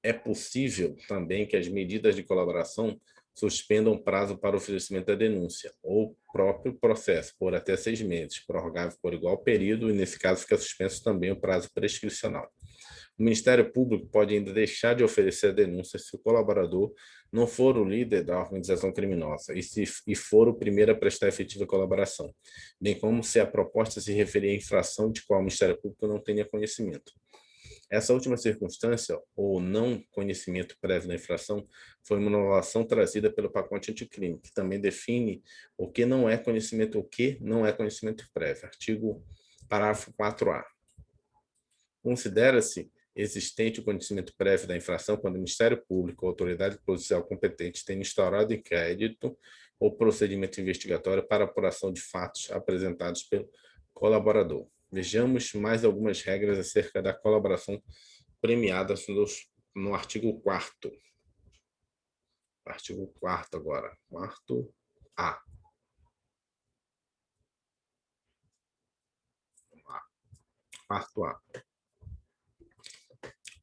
É possível também que as medidas de colaboração suspendam o prazo para oferecimento da denúncia ou próprio processo por até 6 meses, prorrogável por igual período, e nesse caso fica suspenso também o prazo prescricional. O Ministério Público pode ainda deixar de oferecer a denúncia se o colaborador não for o líder da organização criminosa e for o primeiro a prestar efetiva colaboração, bem como se a proposta se referir à infração de qual o Ministério Público não tenha conhecimento. Essa última circunstância, ou não conhecimento prévio da infração, foi uma inovação trazida pelo pacote anticrime, que também define o que não é conhecimento prévio. Artigo parágrafo 4A. Considera-se existente o conhecimento prévio da infração quando o Ministério Público ou autoridade policial competente tenha instaurado inquérito ou procedimento investigatório para apuração de fatos apresentados pelo colaborador. Vejamos mais algumas regras acerca da colaboração premiada no artigo 4º. Artigo 4º agora. 4A. 4A.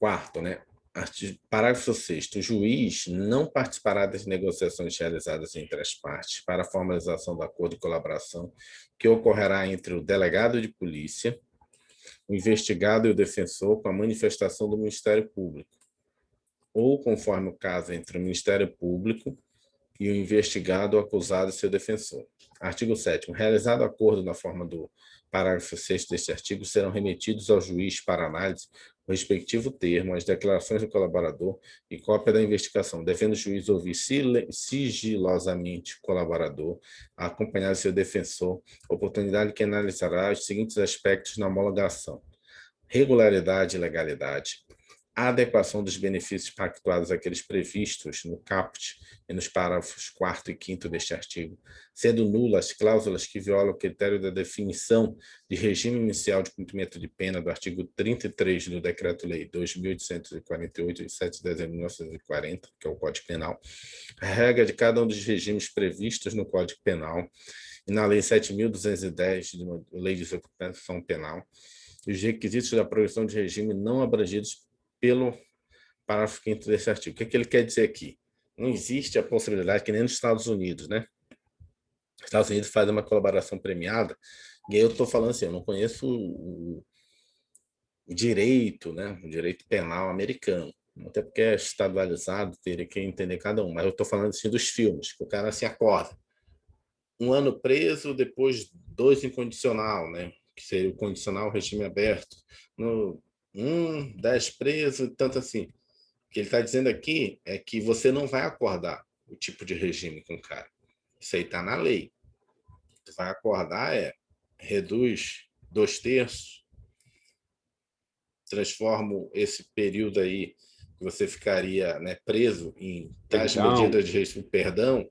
Quarto, né? Parágrafo 6º. O juiz não participará das negociações realizadas entre as partes para a formalização do acordo de colaboração que ocorrerá entre o delegado de polícia, o investigado e o defensor com a manifestação do Ministério Público, ou, conforme o caso, entre o Ministério Público e o investigado, o acusado e seu defensor. Artigo 7º. Realizado acordo na forma do parágrafo 6º deste artigo, serão remetidos ao juiz para análise o respectivo termo, as declarações do colaborador e cópia da investigação, devendo o juiz ouvir sigilosamente o colaborador, acompanhar seu defensor, oportunidade que analisará os seguintes aspectos na homologação: regularidade e legalidade, a adequação dos benefícios pactuados àqueles previstos no caput e nos parágrafos 4º e 5º deste artigo, sendo nulas cláusulas que violam o critério da definição de regime inicial de cumprimento de pena do artigo 33 do Decreto-Lei 2.848, de 7 de dezembro de 1940, que é o Código Penal, a regra de cada um dos regimes previstos no Código Penal e na Lei 7.210, de Lei de Execução Penal, e os requisitos da progressão de regime não abrangidos pelo parágrafo 5º desse artigo. O que ele quer dizer aqui? Não existe a possibilidade, que nem nos Estados Unidos, né? Os Estados Unidos fazem uma colaboração premiada, e aí eu estou falando assim, eu não conheço direito, né? O direito penal americano. Até porque é estadualizado, teria que entender cada um. Mas eu estou falando assim dos filmes, que o cara se acorda. Um ano preso, depois 2 em condicional, né? Que seria o condicional regime aberto. No 10 preso, tanto assim. O que ele está dizendo aqui é que você não vai acordar o tipo de regime com o cara. Isso aí está na lei. Você vai acordar reduz 2/3, transforma esse período aí que você ficaria, né, preso em tais Perdão. medidas de regime, perdão,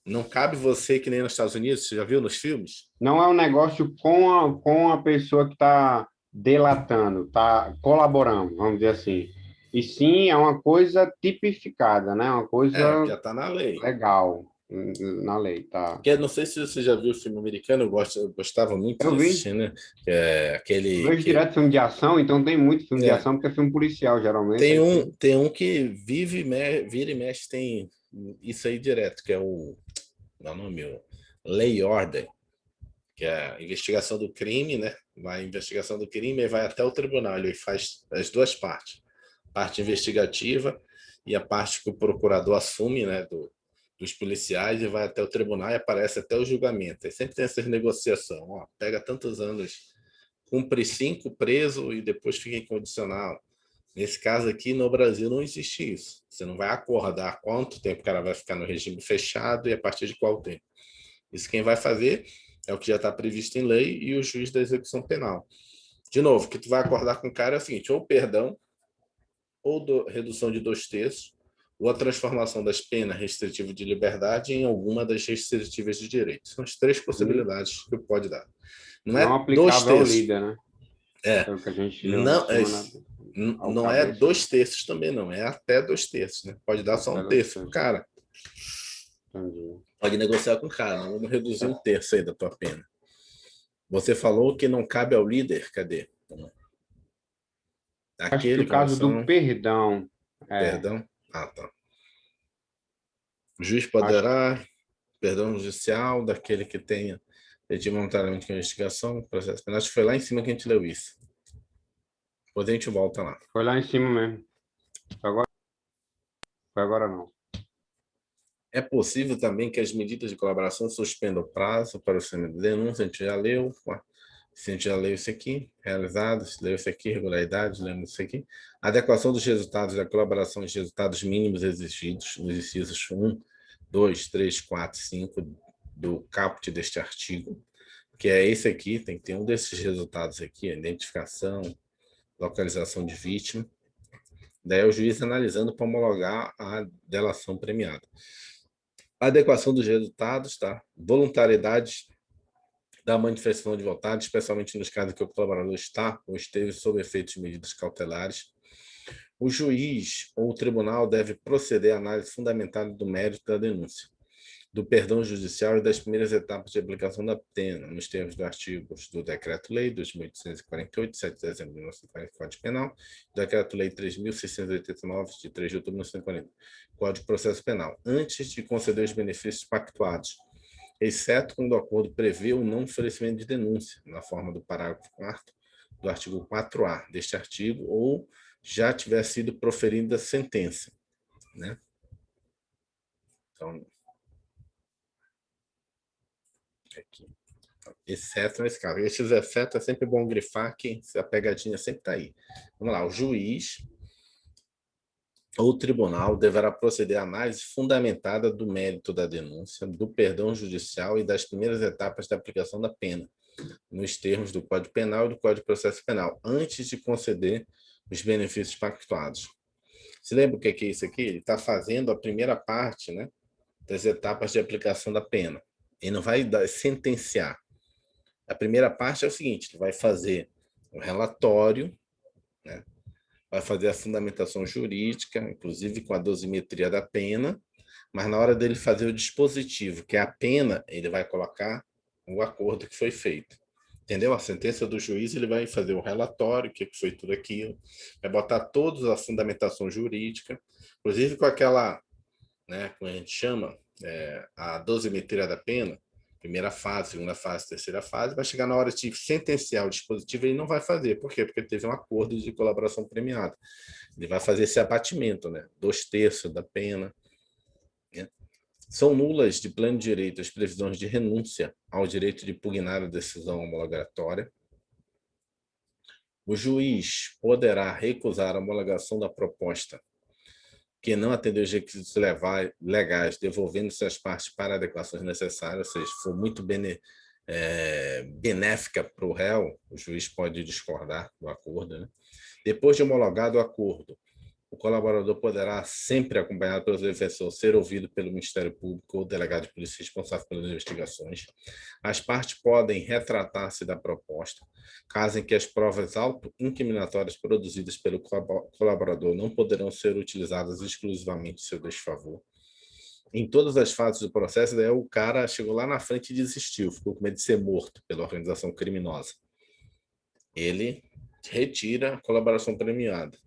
não cabe você que nem nos Estados Unidos, você já viu nos filmes? Não é um negócio com a pessoa que está delatando, está colaborando, vamos dizer assim. E sim, é uma coisa tipificada, né? Uma coisa Já está na lei. legal na lei, tá? Porque não sei se você já viu o filme americano, eu gostava muito de Eu vi, assistir, né? É eu aquele vejo que direto filme de ação, então tem muito filme de é, ação, porque é filme policial, geralmente. tem um que vira e mexe, tem isso aí direto, que é o, não, não é meu, Lei e Ordem, que é a investigação do crime, né? Vai a investigação do crime e vai até o tribunal. Ele faz as duas partes, parte investigativa e a parte que o procurador assume, né? Dos policiais e vai até o tribunal e aparece até o julgamento. E sempre tem essa negociação. Ó, pega tantos anos, cumpre 5 preso e depois fica em condicional. Nesse caso aqui, no Brasil, não existe isso. Você não vai acordar quanto tempo o cara vai ficar no regime fechado e a partir de qual tempo. Isso quem vai fazer é o que já está previsto em lei e o juiz da execução penal. De novo, o que tu vai acordar com o cara é o seguinte, ou perdão, ou redução de 2/3, ou a transformação das penas restritivas de liberdade em alguma das restritivas de direito. São as 3 Hum, possibilidades que pode dar. Não Não é dois aplicável ao terços. líder, né? É, É o que a gente leu em não é, cima, né? Ao não é cabeça, né? 2/3 também, não. É até 2/3, né? Pode dar só Até um das terço pro três. cara. Entendi. Pode negociar com o cara. Não, vamos reduzir um terço aí da tua pena. Você falou que não cabe ao líder. Cadê? Acho que Aquele o que não caso do são. perdão, é, Perdão. Ah, tá. O juiz acho poderá, perdão judicial, daquele que tenha pedido voluntariamente com a investigação, processo penal. Acho que foi lá em cima que a gente leu isso. Depois a gente volta lá. que foi lá em cima mesmo. Agora, foi agora não. É possível também que as medidas de colaboração suspendam o prazo para o recebimento de denúncia. A gente já leu. Se a gente já leu isso aqui, realizados, leu isso aqui, regularidade, lemos isso aqui. Adequação dos resultados da colaboração aos resultados mínimos exigidos nos incisos 1, 2, 3, 4, 5 do caput deste artigo, que é esse aqui, tem que ter um desses resultados aqui, a identificação, localização de vítima. Daí é o juiz analisando para homologar a delação premiada. Adequação dos resultados, tá? Voluntariedade da manifestação de vontade, especialmente nos casos que o colaborador está ou esteve sob efeitos de medidas cautelares. O juiz ou o tribunal deve proceder à análise fundamentada do mérito da denúncia, do perdão judicial e das primeiras etapas de aplicação da pena, nos termos dos artigos do Decreto-Lei 2.848, 7 de dezembro de 1940, Código Penal, Decreto-Lei 3.689, de 3 de outubro de 1940, Código de Processo Penal, antes de conceder os benefícios pactuados, exceto quando o acordo prevê o não oferecimento de denúncia, na forma do parágrafo 4º do artigo 4A deste artigo, ou já tiver sido proferida a sentença, né? Então, aqui. Exceto nesse caso. Esses excetos é sempre bom grifar que a pegadinha sempre está aí. Vamos lá, o juiz ou o tribunal deverá proceder à análise fundamentada do mérito da denúncia, do perdão judicial e das primeiras etapas da aplicação da pena, nos termos do Código Penal e do Código de Processo Penal, antes de conceder os benefícios pactuados. Você lembra o que é isso aqui? Ele está fazendo a primeira parte, né, das etapas de aplicação da pena. Ele não vai sentenciar. A primeira parte é o seguinte: ele vai fazer o relatório, né, vai fazer a fundamentação jurídica, inclusive com a dosimetria da pena, mas na hora dele fazer o dispositivo, que é a pena, ele vai colocar o acordo que foi feito. Entendeu? A sentença do juiz, ele vai fazer o relatório, o que foi tudo aquilo, vai botar toda a fundamentação jurídica, inclusive com aquela, né, como a gente chama, a dosimetria da pena, primeira fase, segunda fase, terceira fase, vai chegar na hora de sentenciar o dispositivo, ele não vai fazer. Por quê? Porque teve um acordo de colaboração premiada. Ele vai fazer esse abatimento, né? 2/3 da pena. Né? São nulas de pleno direito as previsões de renúncia ao direito de pugnar a decisão homologatória. O juiz poderá recusar a homologação da proposta que não atender os requisitos legais, devolvendo-se as partes para adequações necessárias, ou seja, se for muito benéfica para o réu, o juiz pode discordar do acordo. Né? Depois de homologado o acordo, o colaborador poderá, sempre acompanhado pelo defensor, ser ouvido pelo Ministério Público ou delegado de polícia responsável pelas investigações. As partes podem retratar-se da proposta, caso em que as provas autoincriminatórias produzidas pelo colaborador não poderão ser utilizadas exclusivamente em seu desfavor. Em todas as fases do processo, daí o cara chegou lá na frente e desistiu, ficou com medo de ser morto pela organização criminosa. Ele retira a colaboração premiada.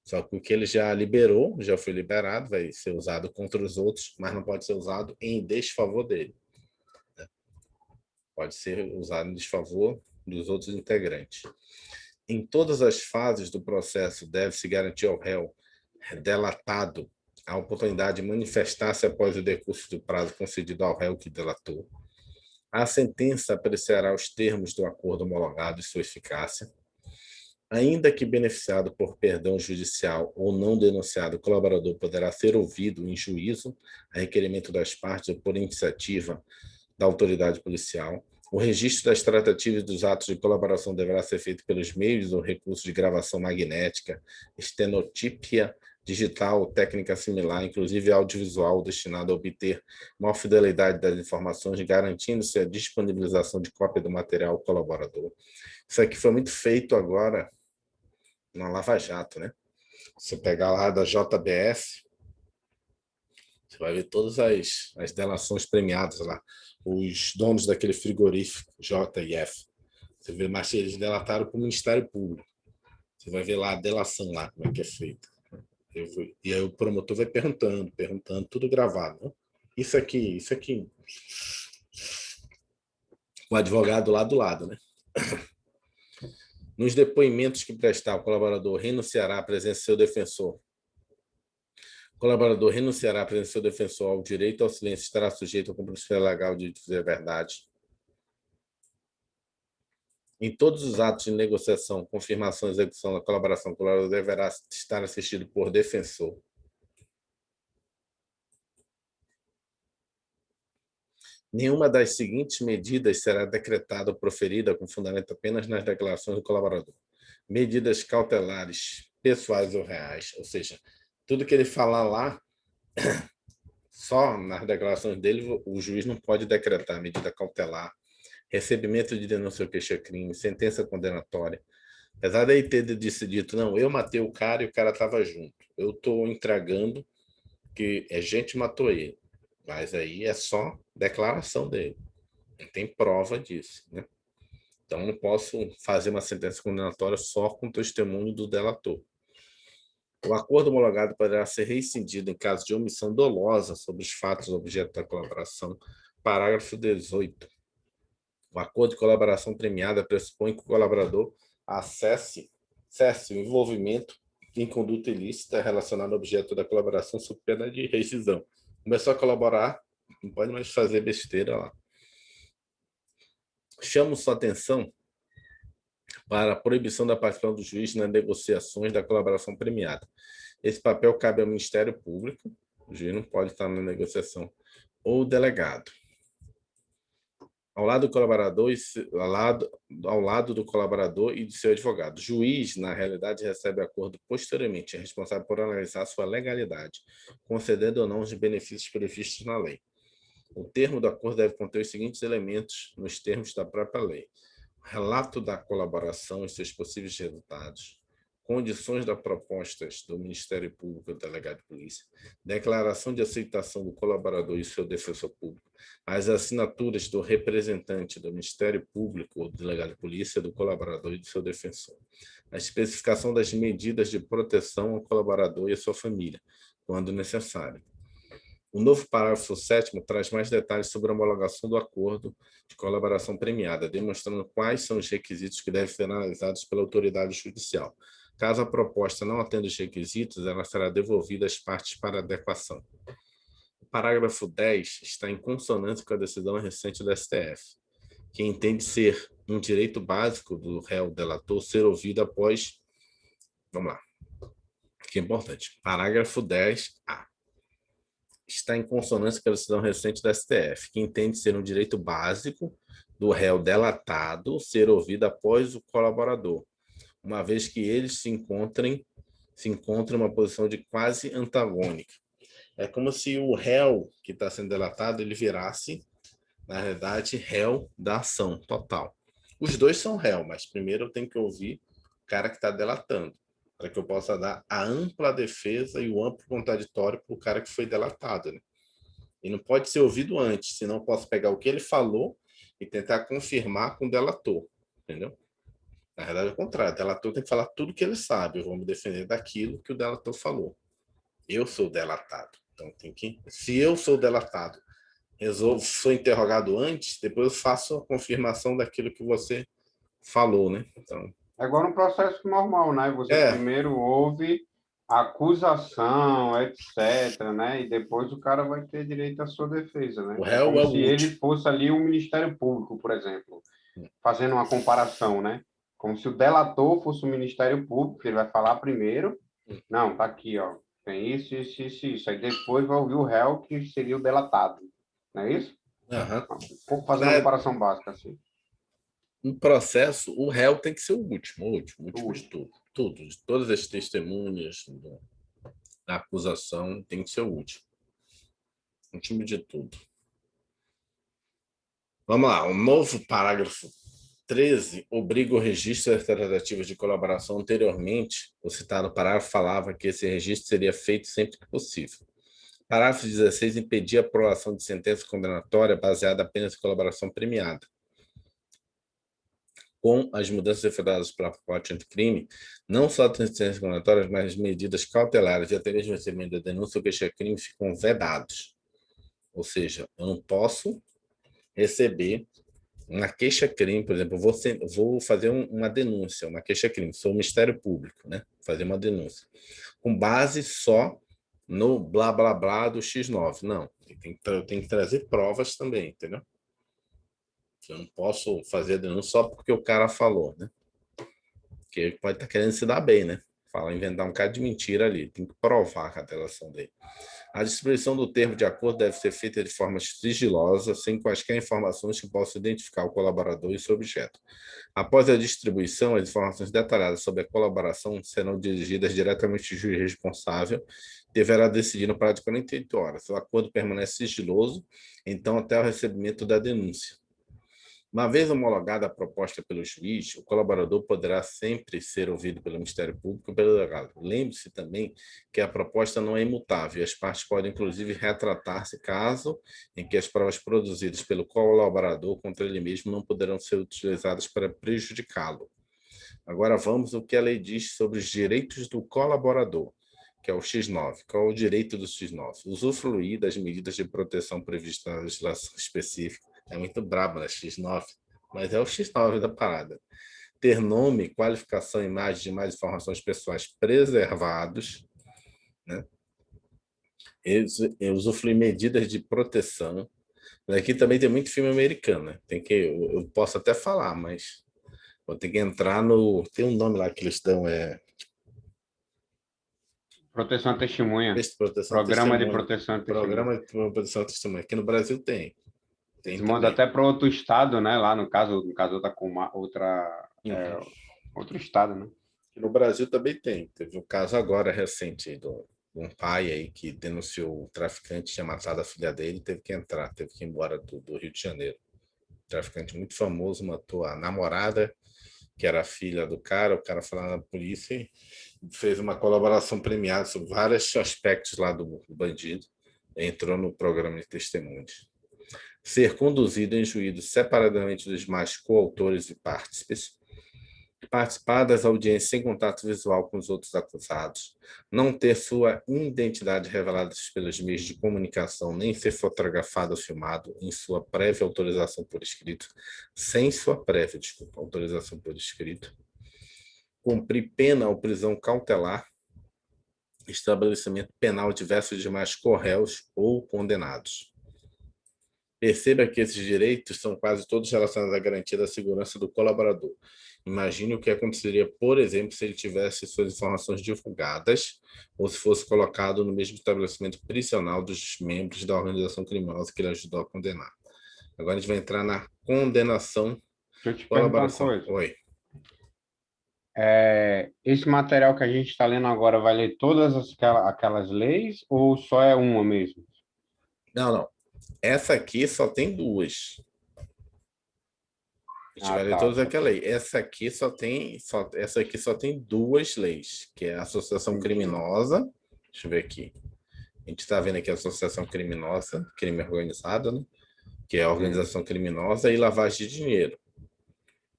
Só que o que ele já liberou, já foi liberado, vai ser usado contra os outros, mas não pode ser usado em desfavor dele. Né? Pode ser usado em desfavor dos outros integrantes. Em todas as fases do processo, deve-se garantir ao réu delatado a oportunidade de manifestar-se após o decurso do prazo concedido ao réu que delatou. A sentença apreciará os termos do acordo homologado e sua eficácia. Ainda que beneficiado por perdão judicial ou não denunciado, o colaborador poderá ser ouvido em juízo, a requerimento das partes ou por iniciativa da autoridade policial. O registro das tratativas e dos atos de colaboração deverá ser feito pelos meios ou recursos de gravação magnética, estenotipia digital ou técnica similar, inclusive audiovisual, destinado a obter maior fidelidade das informações, garantindo-se a disponibilização de cópia do material ao colaborador. Isso aqui foi muito feito agora na Lava Jato, né? Você pegar lá da JBS, você vai ver todas as delações premiadas lá. Os donos daquele frigorífico, JF. Você vê, mas eles delataram para o Ministério Público. Você vai ver lá a delação lá, como é que é feita. E aí o promotor vai perguntando, tudo gravado. Né? Isso aqui. O advogado lá do lado, né? Nos depoimentos que prestar, o colaborador renunciará à presença do seu defensor. O colaborador renunciará à presença do seu defensor ao direito ao silêncio, estará sujeito ao cumprimento legal de dizer a verdade. Em todos os atos de negociação, confirmação e execução da colaboração, o colaborador deverá estar assistido por defensor. Nenhuma das seguintes medidas será decretada ou proferida com fundamento apenas nas declarações do colaborador. Medidas cautelares, pessoais ou reais, ou seja, tudo que ele falar lá, só nas declarações dele, o juiz não pode decretar medida cautelar, recebimento de denúncia ou queixa-crime, sentença condenatória. Apesar daí ter decidido, não, eu matei o cara e o cara estava junto. Eu estou entregando que a gente matou ele. Mas aí é só declaração dele. Não tem prova disso. Né? Então, não posso fazer uma sentença condenatória só com testemunho do delator. O acordo homologado poderá ser rescindido em caso de omissão dolosa sobre os fatos objeto da colaboração. Parágrafo 18. O acordo de colaboração premiada pressupõe que o colaborador cesse o envolvimento em conduta ilícita relacionada ao objeto da colaboração sob pena de rescisão. Começou a colaborar, não pode mais fazer besteira lá. Chamo sua atenção para a proibição da participação do juiz nas negociações da colaboração premiada. Esse papel cabe ao Ministério Público, o juiz não pode estar na negociação, ou o delegado. Ao lado do colaborador e de seu advogado. O juiz, na realidade, recebe acordo posteriormente, é responsável por analisar sua legalidade, concedendo ou não os benefícios previstos na lei. O termo do acordo deve conter os seguintes elementos nos termos da própria lei: relato da colaboração e seus possíveis resultados, condições das propostas do Ministério Público e do delegado de polícia, declaração de aceitação do colaborador e seu defensor público, as assinaturas do representante do Ministério Público ou do delegado de polícia, do colaborador e do seu defensor, a especificação das medidas de proteção ao colaborador e à sua família, quando necessário. O novo parágrafo 7º traz mais detalhes sobre a homologação do acordo de colaboração premiada, demonstrando quais são os requisitos que devem ser analisados pela autoridade judicial. Caso a proposta não atenda os requisitos, ela será devolvida às partes para adequação. O parágrafo 10 está em consonância com a decisão recente do STF, que entende ser um direito básico do réu delator ser ouvido após... Vamos lá, que é importante. Parágrafo 10A. Está em consonância com a decisão recente do STF, que entende ser um direito básico do réu delatado ser ouvido após o colaborador, uma vez que eles se encontram em uma posição de quase antagônica. É como se o réu que está sendo delatado ele virasse, na verdade, réu da ação total. Os dois são réu, mas primeiro eu tenho que ouvir o cara que está delatando, para que eu possa dar a ampla defesa e o amplo contraditório para o cara que foi delatado, né? E não pode ser ouvido antes, senão eu posso pegar o que ele falou e tentar confirmar com o delator, entendeu? Na verdade, é o contrário. O delator tem que falar tudo que ele sabe. Eu vou me defender daquilo que o delator falou. Eu sou delatado. Então, se eu sou delatado, sou interrogado antes, depois eu faço a confirmação daquilo que você falou, né? Então, É igual no processo normal, né? Você primeiro ouve a acusação, etc., né? E depois o cara vai ter direito à sua defesa, né? o É réu como é o se ele último. fosse ali o Ministério Público, por exemplo, fazendo uma comparação, né? Como se o delator fosse o Ministério Público, que ele vai falar primeiro. Não, tá aqui, ó. Tem isso, isso, isso, isso. Aí depois vai ouvir o réu, que seria o delatado. Não é isso? Fazendo uma comparação básica, assim. No processo, o réu tem que ser o último de tudo. De todas as testemunhas da acusação tem que ser o último. Último de tudo. Vamos lá, o novo parágrafo 13 obriga o registro das tratativas de colaboração anteriormente. O citado parágrafo falava que esse registro seria feito sempre que possível. Parágrafo 16 impedia a aprovação de sentença condenatória baseada apenas em colaboração premiada. Com as mudanças efetuadas pela pacote anticrime, não só as sentenças condenatórias, mas as medidas cautelares e até mesmo o recebimento da denúncia ou queixa-crime ficam vedados. Ou seja, eu não posso receber uma queixa-crime, por exemplo, vou fazer uma denúncia, uma queixa-crime, sou o Ministério Público, né? Fazer uma denúncia, com base só no blá, blá, blá do X9. Não, eu tenho que trazer provas também, entendeu? Eu não posso fazer a denúncia só porque o cara falou, né? Porque ele pode estar querendo se dar bem, né? Inventar um cara de mentira ali, tem que provar a delação dele. A distribuição do termo de acordo deve ser feita de forma sigilosa, sem quaisquer informações que possam identificar o colaborador e seu objeto. Após a distribuição, as informações detalhadas sobre a colaboração serão dirigidas diretamente ao juiz responsável, deverá decidir no prazo de 48 horas. O acordo permanece sigiloso, então, até o recebimento da denúncia. Uma vez homologada a proposta pelo juiz, o colaborador poderá sempre ser ouvido pelo Ministério Público ou pelo delegado. Lembre-se também que a proposta não é imutável e as partes podem, inclusive, retratar-se caso em que as provas produzidas pelo colaborador contra ele mesmo não poderão ser utilizadas para prejudicá-lo. Agora vamos ao que a lei diz sobre os direitos do colaborador, que é o X9. Qual é o direito do X9? Usufruir das medidas de proteção previstas na legislação específica. É muito brabo, né? X9, mas é o X9 da parada. Ter nome, qualificação, imagem e mais informações pessoais preservados, né? Usufruir medidas de proteção. Aqui também tem muito filme americano, né? Eu posso até falar, mas vou ter que entrar no... Tem um nome lá que eles dão, Proteção à testemunha. Programa de proteção à testemunha. Programa de proteção à testemunha. Aqui no Brasil tem. Eles mandam até para outro estado, né? Lá no caso outro estado, né? Aqui no Brasil também tem. Teve um caso agora recente de um pai aí que denunciou o traficante, tinha matado a filha dele, teve que ir embora do Rio de Janeiro. Um traficante muito famoso matou a namorada, que era a filha do cara, o cara foi lá na polícia e fez uma colaboração premiada sobre vários aspectos lá do bandido, entrou no programa de testemunhas. Ser conduzido em juízo separadamente dos demais coautores e partícipes. participar das audiências sem contato visual com os outros acusados, não ter sua identidade revelada pelos meios de comunicação, nem ser fotografado ou filmado em sua prévia autorização por escrito, sem sua prévia, desculpa, autorização por escrito, cumprir pena ou prisão cautelar, estabelecimento penal de diversos demais corréus ou condenados. Perceba que esses direitos são quase todos relacionados à garantia da segurança do colaborador. Imagine o que aconteceria, por exemplo, se ele tivesse suas informações divulgadas ou se fosse colocado no mesmo estabelecimento prisional dos membros da organização criminosa que ele ajudou a condenar. Agora a gente vai entrar na condenação. Deixa eu te perguntar uma Colaboração. coisa. Oi. Esse material que a gente está lendo agora vai ler todas aquelas leis ou só é uma mesmo? Não. Essa aqui só tem duas. A gente vai ler todas aquelas leis. Essa aqui só tem duas leis, que é a associação criminosa. Deixa eu ver aqui. A gente está vendo aqui a associação criminosa, crime organizado, né? Que é a organização criminosa e lavagem de dinheiro.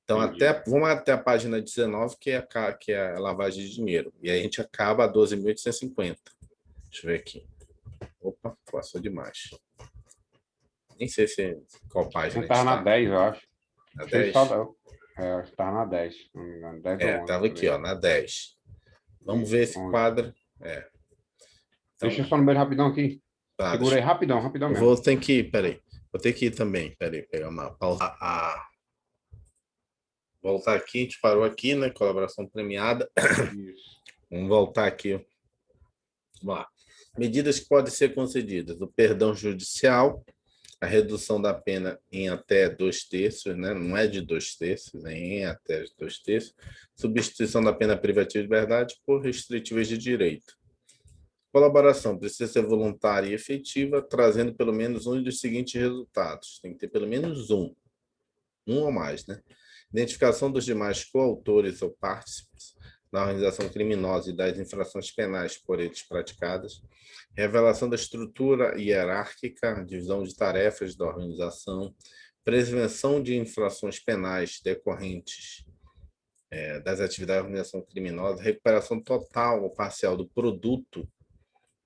Então, vamos até a página 19, que é a lavagem de dinheiro. E aí a gente acaba a 12.850. Deixa eu ver aqui. Opa, passou demais. Nem sei qual página a gente está. Na 10, eu acho. Na 10? Acho que estava na 10, se não me engano. 10 ou 11, estava aqui, ó, na 10. Vamos ver esse 11. quadro. Então, deixa eu só no meio rapidão aqui. Tá, segura aí, rapidão mesmo. Vou ter que ir, peraí. Vou ter que ir também. Peraí, pegar uma pausa. Voltar aqui, a gente parou aqui, né? Colaboração premiada. Isso. Vamos voltar aqui. Vamos lá. Medidas que podem ser concedidas: o perdão judicial, a redução da pena em até 2/3, né? Não é de 2/3, em até 2/3. Substituição da pena privativa de liberdade por restritivas de direito. Colaboração precisa ser voluntária e efetiva, trazendo pelo menos um dos seguintes resultados. Tem que ter pelo menos um ou mais, né? Identificação dos demais coautores ou partícipes da organização criminosa e das infrações penais por eles praticadas, revelação da estrutura hierárquica, divisão de tarefas da organização, prevenção de infrações penais decorrentes das atividades da organização criminosa, recuperação total ou parcial do produto,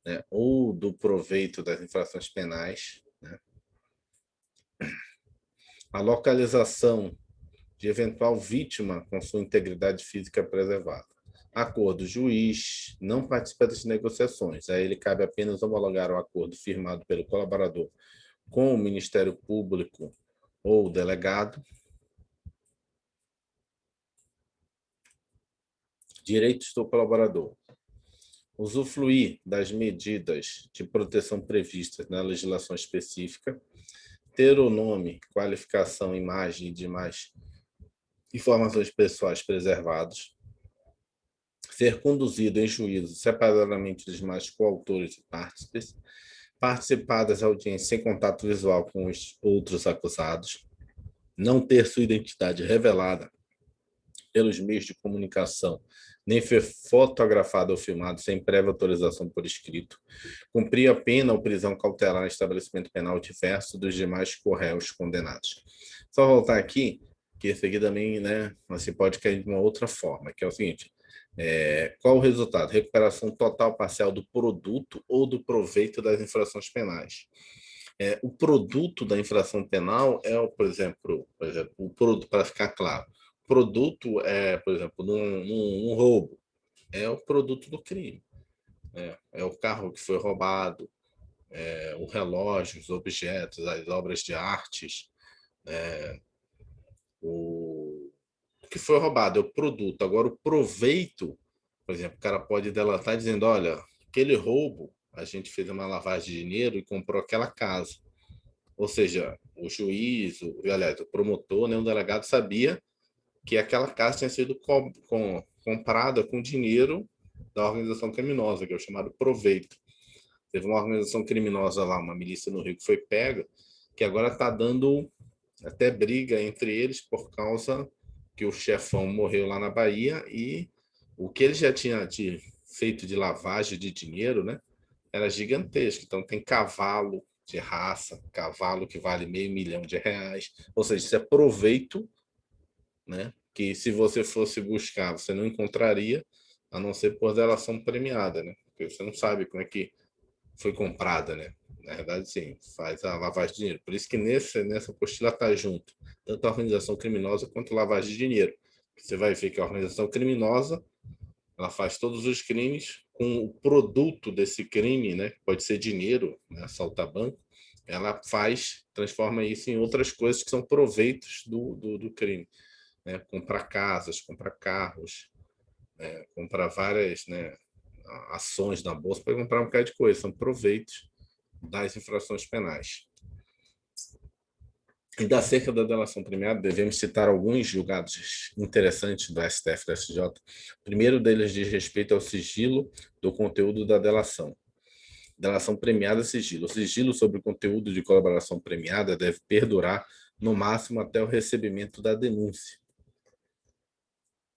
né, ou do proveito das infrações penais, né? A localização de eventual vítima com sua integridade física preservada. Acordo: o juiz não participa das negociações. A ele cabe apenas homologar o acordo firmado pelo colaborador com o Ministério Público ou o delegado. Direitos do colaborador: usufruir das medidas de proteção previstas na legislação específica, ter o nome, qualificação, imagem e demais informações pessoais preservados, ser conduzido em juízo separadamente dos demais coautores e partícipes, participar das audiências sem contato visual com os outros acusados, não ter sua identidade revelada pelos meios de comunicação, nem ser fotografado ou filmado sem prévia autorização por escrito, cumprir a pena ou prisão cautelar em estabelecimento penal diverso dos demais corréus condenados. Só voltar aqui, que esse aqui também, né, você pode cair de uma outra forma, que é o seguinte: qual o resultado? Recuperação total parcial do produto ou do proveito das infrações penais. O produto da infração penal é, por exemplo, o produto, para ficar claro, produto por exemplo, num roubo, é o produto do crime. É o carro que foi roubado, o relógio, os objetos, as obras de artes, o que foi roubado é o produto. Agora, o proveito, por exemplo, o cara pode delatar dizendo: olha, aquele roubo, a gente fez uma lavagem de dinheiro e comprou aquela casa. Ou seja, o juiz, aliás, o promotor, né, o delegado sabia que aquela casa tinha sido comprada com dinheiro da organização criminosa, que é o chamado proveito. Teve uma organização criminosa lá, uma milícia no Rio, que foi pega, que agora está dando até briga entre eles por causa que o chefão morreu lá na Bahia e o que ele já tinha feito de lavagem de dinheiro, né, era gigantesco. Então tem cavalo de raça, cavalo que vale R$500 mil, ou seja, isso é proveito, né, que se você fosse buscar, você não encontraria, a não ser por delação premiada, né? Porque você não sabe como é que foi comprada, né? Na verdade, sim, faz a lavagem de dinheiro. Por isso que nessa apostila está junto tanto a organização criminosa quanto a lavagem de dinheiro. Você vai ver que a organização criminosa ela faz todos os crimes com o produto desse crime, né? Pode ser dinheiro, né? Assaltar banco. Ela transforma isso em outras coisas que são proveitos do crime, né? Comprar casas, comprar carros, né? Comprar várias, né, ações na bolsa para comprar um bocado de coisa, são proveitos das infrações penais. E acerca da delação premiada, devemos citar alguns julgados interessantes do STF e do STJ. O primeiro deles diz respeito ao sigilo do conteúdo da delação. Delação premiada, sigilo. O sigilo sobre o conteúdo de colaboração premiada deve perdurar no máximo até o recebimento da denúncia.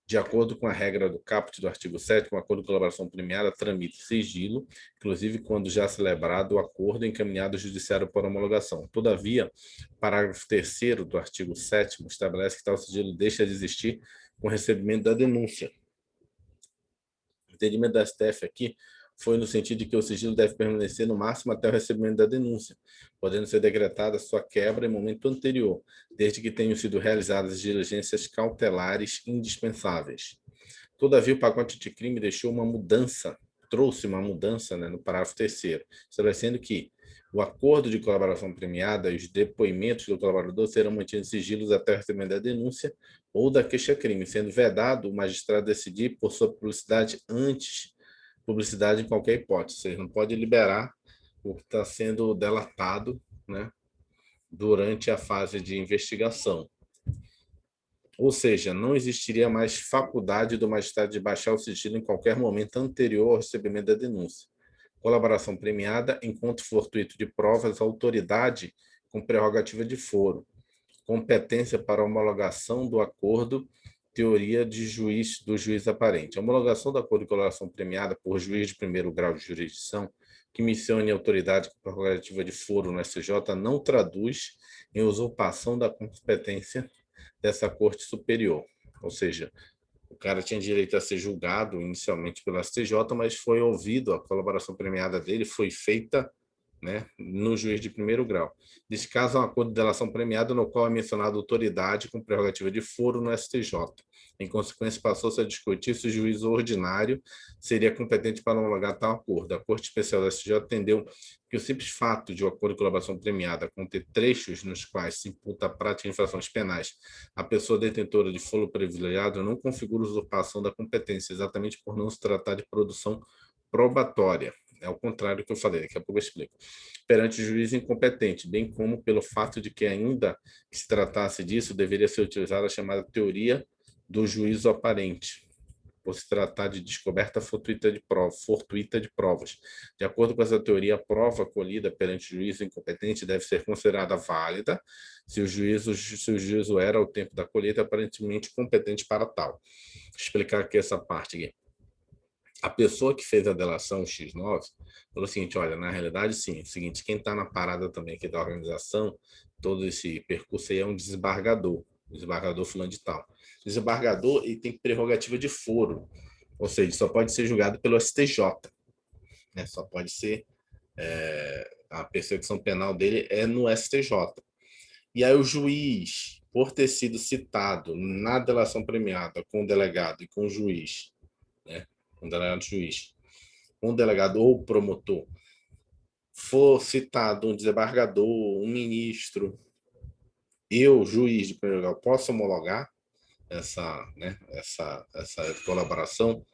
De acordo com a regra do caput do artigo 7º, o acordo de colaboração premiada tramita sigilo, inclusive quando já celebrado o acordo encaminhado ao judiciário por homologação. Todavia, o parágrafo 3º do artigo 7º estabelece que tal sigilo deixa de existir com o recebimento da denúncia. O entendimento da STF aqui foi no sentido de que o sigilo deve permanecer no máximo até o recebimento da denúncia, podendo ser decretada sua quebra em momento anterior, desde que tenham sido realizadas diligências cautelares indispensáveis. Todavia, o pacote de crime trouxe uma mudança, né, no parágrafo 3º, estabelecendo que o acordo de colaboração premiada e os depoimentos do colaborador serão mantidos sigilos até o recebimento da denúncia ou da queixa-crime, sendo vedado o magistrado decidir por sua publicidade publicidade em qualquer hipótese. Você não pode liberar o que está sendo delatado, né, durante a fase de investigação. Ou seja, não existiria mais faculdade do magistrado de baixar o sigilo em qualquer momento anterior ao recebimento da denúncia. Colaboração premiada, encontro fortuito de provas, autoridade com prerrogativa de foro, competência para homologação do acordo, teoria do juiz aparente. A homologação do acordo de colaboração premiada por juiz de primeiro grau de jurisdição que missione autoridade com prerrogativa de foro no STJ não traduz em usurpação da competência dessa corte superior. Ou seja, o cara tinha direito a ser julgado inicialmente pelo STJ, mas foi ouvido, a colaboração premiada dele foi feita, né, no juiz de primeiro grau. Nesse caso, é um acordo de delação premiada no qual é mencionada autoridade com prerrogativa de foro no STJ. Em consequência, passou-se a discutir se o juiz ordinário seria competente para homologar tal acordo. A Corte Especial do STJ entendeu que o simples fato de o acordo de colaboração premiada conter trechos nos quais se imputa a prática de infrações penais à pessoa detentora de foro privilegiado não configura usurpação da competência, exatamente por não se tratar de produção probatória. É o contrário do que eu falei, daqui a pouco eu explico. Perante o juiz incompetente, bem como pelo fato de que, ainda que se tratasse disso, deveria ser utilizada a chamada teoria do juízo aparente, por se tratar de descoberta fortuita de provas. De acordo com essa teoria, a prova colhida perante o juízo incompetente deve ser considerada válida se o juízo era, ao tempo da colheita, aparentemente competente para tal. Vou explicar aqui essa parte aqui. A pessoa que fez a delação X9 falou o seguinte: olha, na realidade, sim, é o seguinte, quem está na parada também aqui da organização, todo esse percurso aí é um desembargador fulano de tal. O desembargador, ele tem prerrogativa de foro, ou seja, só pode ser julgado pelo STJ, né? Só pode ser, a persecução penal dele é no STJ. E aí o juiz, por ter sido citado na delação premiada com o delegado e com o juiz, né, com o delegado juiz, com o delegado ou promotor, for citado um desembargador, um ministro, eu, juiz de primeiro grau, posso homologar essa colaboração?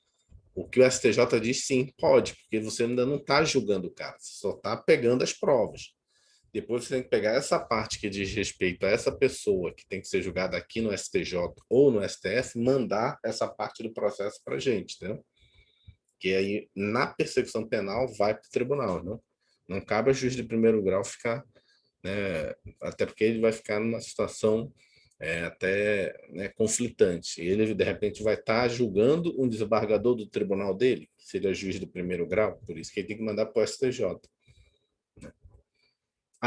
O que o STJ diz, sim, pode, porque você ainda não está julgando o cara, você só está pegando as provas. Depois você tem que pegar essa parte que diz respeito a essa pessoa que tem que ser julgada aqui no STJ ou no STF, mandar essa parte do processo para a gente, entendeu? Que aí, na persecução penal, vai para o tribunal, não? Não cabe ao juiz de primeiro grau ficar, né, até porque ele vai ficar numa situação até, né, conflitante. Ele, de repente, vai estar julgando um desembargador do tribunal dele, que seria juiz do primeiro grau, por isso que ele tem que mandar para o STJ.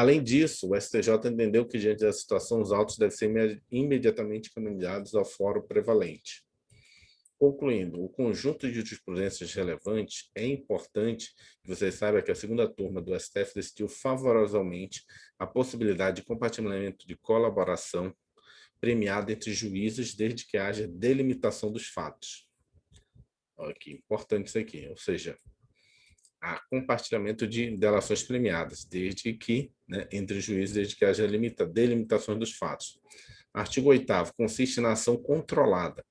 Além disso, o STJ entendeu que, diante da situação, os autos devem ser imediatamente caminhados ao fórum prevalente. Concluindo, o conjunto de jurisprudências relevantes é importante que você saiba que a segunda turma do STF decidiu favorosamente a possibilidade de compartilhamento de colaboração premiada entre juízes desde que haja delimitação dos fatos. Olha que importante isso aqui, ou seja, há compartilhamento de delações premiadas, desde que, entre juízes, desde que haja delimitações dos fatos. Artigo 8º, consiste na ação controlada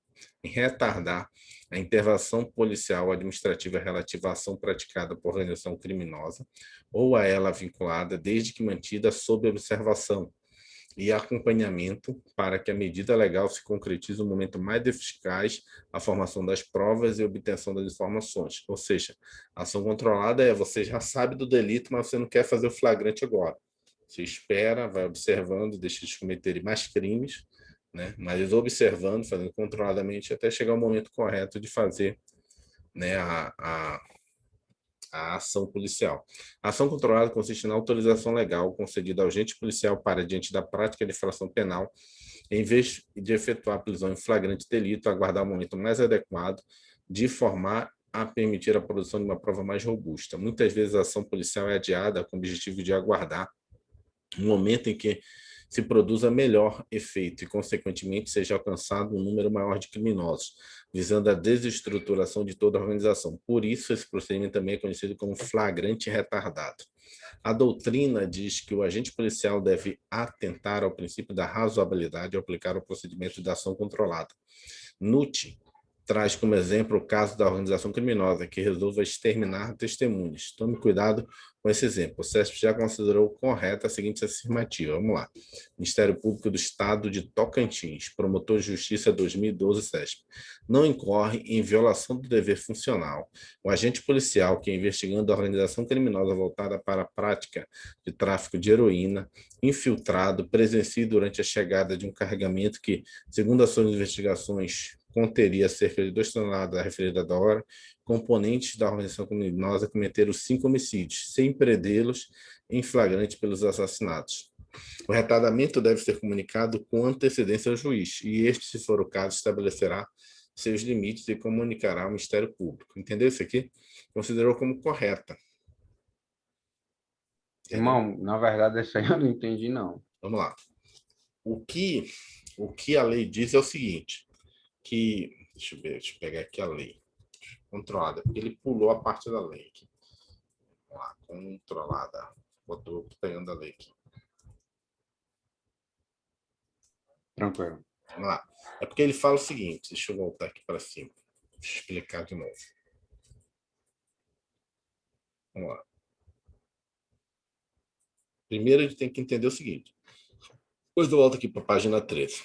em retardar a intervenção policial administrativa relativa à ação praticada por organização criminosa ou a ela vinculada, desde que mantida sob observação e acompanhamento para que a medida legal se concretize no momento mais eficaz a formação das provas e obtenção das informações. Ou seja, a ação controlada é você já sabe do delito, mas você não quer fazer o flagrante agora. Você espera, vai observando, deixa eles cometerem mais crimes, mas observando, fazendo controladamente, até chegar o momento correto de fazer a ação policial. A ação controlada consiste na autorização legal concedida ao agente policial para, diante da prática de infração penal, em vez de efetuar a prisão em flagrante delito, aguardar o momento mais adequado de formar a permitir a produção de uma prova mais robusta. Muitas vezes a ação policial é adiada com o objetivo de aguardar um momento em que se produza melhor efeito e, consequentemente, seja alcançado um número maior de criminosos, visando a desestruturação de toda a organização. Por isso, esse procedimento também é conhecido como flagrante retardado. A doutrina diz que o agente policial deve atentar ao princípio da razoabilidade ao aplicar o procedimento de ação controlada. Nutt traz como exemplo o caso da organização criminosa que resolva exterminar testemunhas. Tome cuidado com esse exemplo. O CESP já considerou correta a seguinte afirmativa. Vamos lá. Ministério Público do Estado de Tocantins, Promotor de Justiça 2012 CESP. Não incorre em violação do dever funcional o agente policial que, investigando a organização criminosa voltada para a prática de tráfico de heroína, infiltrado, presencie durante a chegada de um carregamento que, segundo as suas investigações, conteria cerca de 2 toneladas da referida droga, componentes da organização criminosa cometeram 5 homicídios, sem prendê-los em flagrante pelos assassinatos. O retardamento deve ser comunicado com antecedência ao juiz, e este, se for o caso, estabelecerá seus limites e comunicará ao Ministério Público. Entendeu isso aqui? Considerou como correta. Irmão, na verdade, isso aí eu não entendi, não. Vamos lá. O que a lei diz é o seguinte, que, deixa eu pegar aqui a lei, controlada, porque ele pulou a parte da lei aqui. Vamos lá, controlada, botou pegando a lei aqui. Tranquilo. Vamos lá. É porque ele fala o seguinte, deixa eu voltar aqui para cima, deixa eu explicar de novo. Vamos lá. Primeiro a gente tem que entender o seguinte, depois eu volto aqui para a página 13.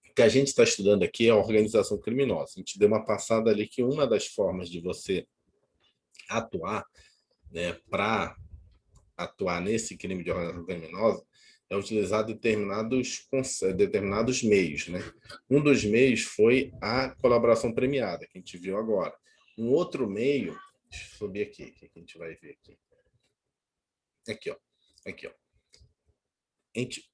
O que a gente está estudando aqui é a organização criminosa. A gente deu uma passada ali que uma das formas de você atuar, para atuar nesse crime de organização criminosa, é utilizar determinados meios. Um dos meios foi a colaboração premiada, que a gente viu agora. Um outro meio, deixa eu subir aqui, que a gente vai ver aqui. Aqui, ó.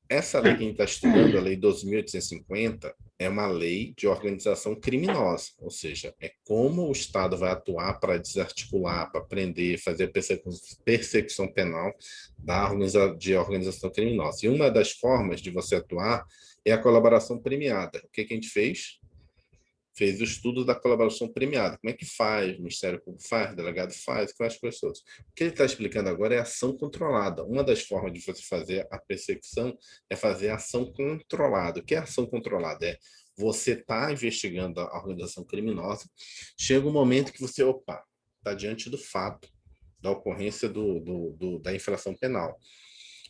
Essa lei que a gente está estudando, a Lei 12.850, é uma lei de organização criminosa, ou seja, é como o Estado vai atuar para desarticular, para prender, fazer persecução penal de organização criminosa. E uma das formas de você atuar é a colaboração premiada. O que a gente fez? Fez o estudo da colaboração premiada. Como é que faz? O Ministério Público faz, o delegado faz, com as pessoas. O que ele está explicando agora é a ação controlada. Uma das formas de você fazer a persecução é fazer a ação controlada. O que é ação controlada? É você está investigando a organização criminosa, chega um momento que você, está diante do fato da ocorrência da infração penal.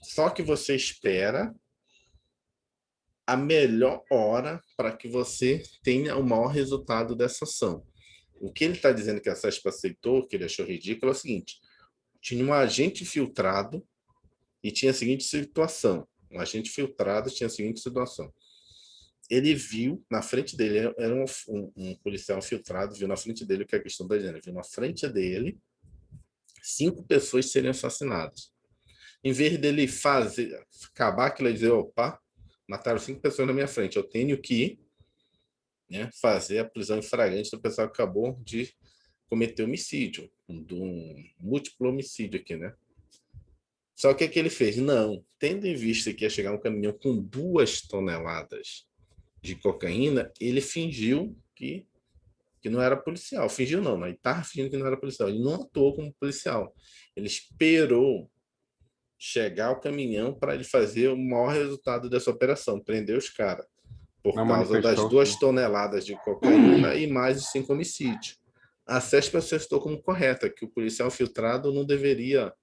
Só que você espera a melhor hora para que você tenha o maior resultado dessa ação. O que ele está dizendo que a CESP aceitou, que ele achou ridículo, é o seguinte: tinha um agente filtrado e tinha a seguinte situação. Um agente filtrado tinha a seguinte situação. Ele viu na frente dele, era um policial filtrado, viu na frente dele o que é a questão da gênero, viu na frente dele 5 pessoas serem assassinadas. Em vez dele acabar aquilo e dizer, opa, mataram 5 pessoas na minha frente, eu tenho que, né, fazer a prisão em flagrante do pessoal que acabou de cometer homicídio, de um múltiplo homicídio aqui, né? Só que o que ele fez? Não, tendo em vista que ia chegar um caminhão com 2 toneladas de cocaína, ele fingiu que não era policial. Fingiu não, mas estava fingindo que não era policial. Ele não atuou como policial. Ele esperou chegar o caminhão para ele fazer o maior resultado dessa operação, prender os caras, por Não causa das manifestou-se. 2 toneladas de cocaína e mais de 5 homicídios. A CESP acertou como correta, que o policial filtrado não deveria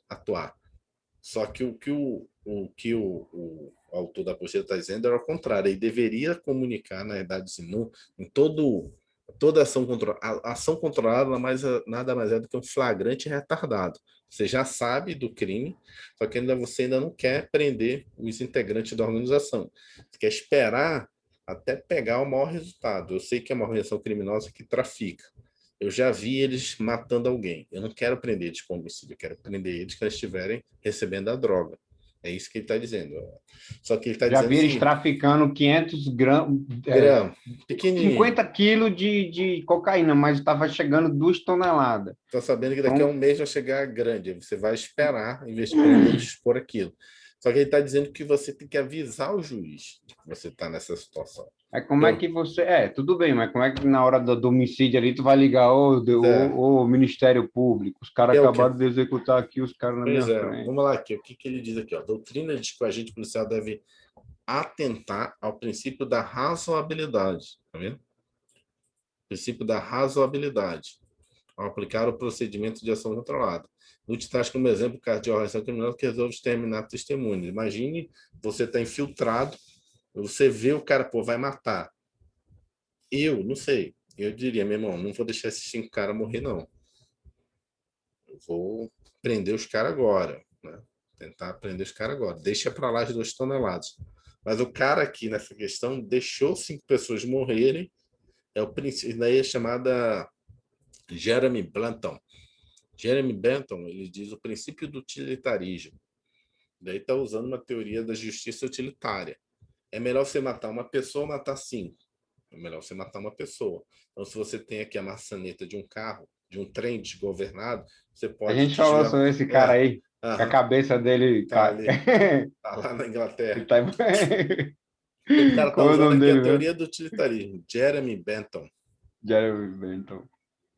atuar. Só que o autor da apostila está dizendo era o contrário. Ele deveria comunicar, na verdade, assim, em toda ação controlada. A ação controlada nada mais é do que um flagrante retardado. Você já sabe do crime, só que você ainda não quer prender os integrantes da organização. Você quer esperar até pegar o maior resultado. Eu sei que é uma organização criminosa que trafica. Eu já vi eles matando alguém. Eu não quero prender eles com homicídio, eu quero prender eles que eles estiverem recebendo a droga. É isso que ele está dizendo. Só que ele está Já dizendo vi eles assim, traficando 500 gramas, grama, pequenininho. 50 quilos de cocaína, mas estava chegando 2 toneladas. Estou sabendo que daqui a Então, um mês vai chegar grande. Você vai esperar, em vez de prender, expor aquilo. Só que ele está dizendo que você tem que avisar o juiz que você está nessa situação. como é Eu, que você. Tudo bem, mas como é que na hora do homicídio ali tu vai ligar o Ministério Público? Os caras é o que? acabaram de executar aqui os caras na Pois minha é, frente. vamos lá aqui. O que ele diz aqui? Ó? A doutrina diz que o agente policial deve atentar ao princípio da razoabilidade. Tá vendo? Princípio da razoabilidade ao aplicar o procedimento de ação controlada. Lute traz como exemplo o caso de organização criminosa que resolve exterminar testemunhas. Imagine você está infiltrado, você vê o cara, pô, vai matar. Eu, não sei, eu diria, meu irmão, não vou deixar esses 5 caras morrer, não. Eu vou prender os caras agora, né? Tentar prender os caras agora. Deixa para lá as 2 toneladas. Mas o cara aqui, nessa questão, deixou 5 pessoas morrerem. É o princípio, daí é chamada Jeremy Blanton. Jeremy Bentham, ele diz o princípio do utilitarismo. Daí está usando uma teoria da justiça utilitária. É melhor você matar uma pessoa ou matar 5. É melhor você matar uma pessoa. Então, se você tem aqui a maçaneta de um carro, de um trem desgovernado, você A pode gente falou desviar. sobre esse cara aí, que a Aham, cabeça dele tá tá. ali. Tá lá na Ele Inglaterra. tá... O cara está Como é o usando nome aqui a dele mesmo? teoria do utilitarismo. Jeremy Bentham. Jeremy Bentham.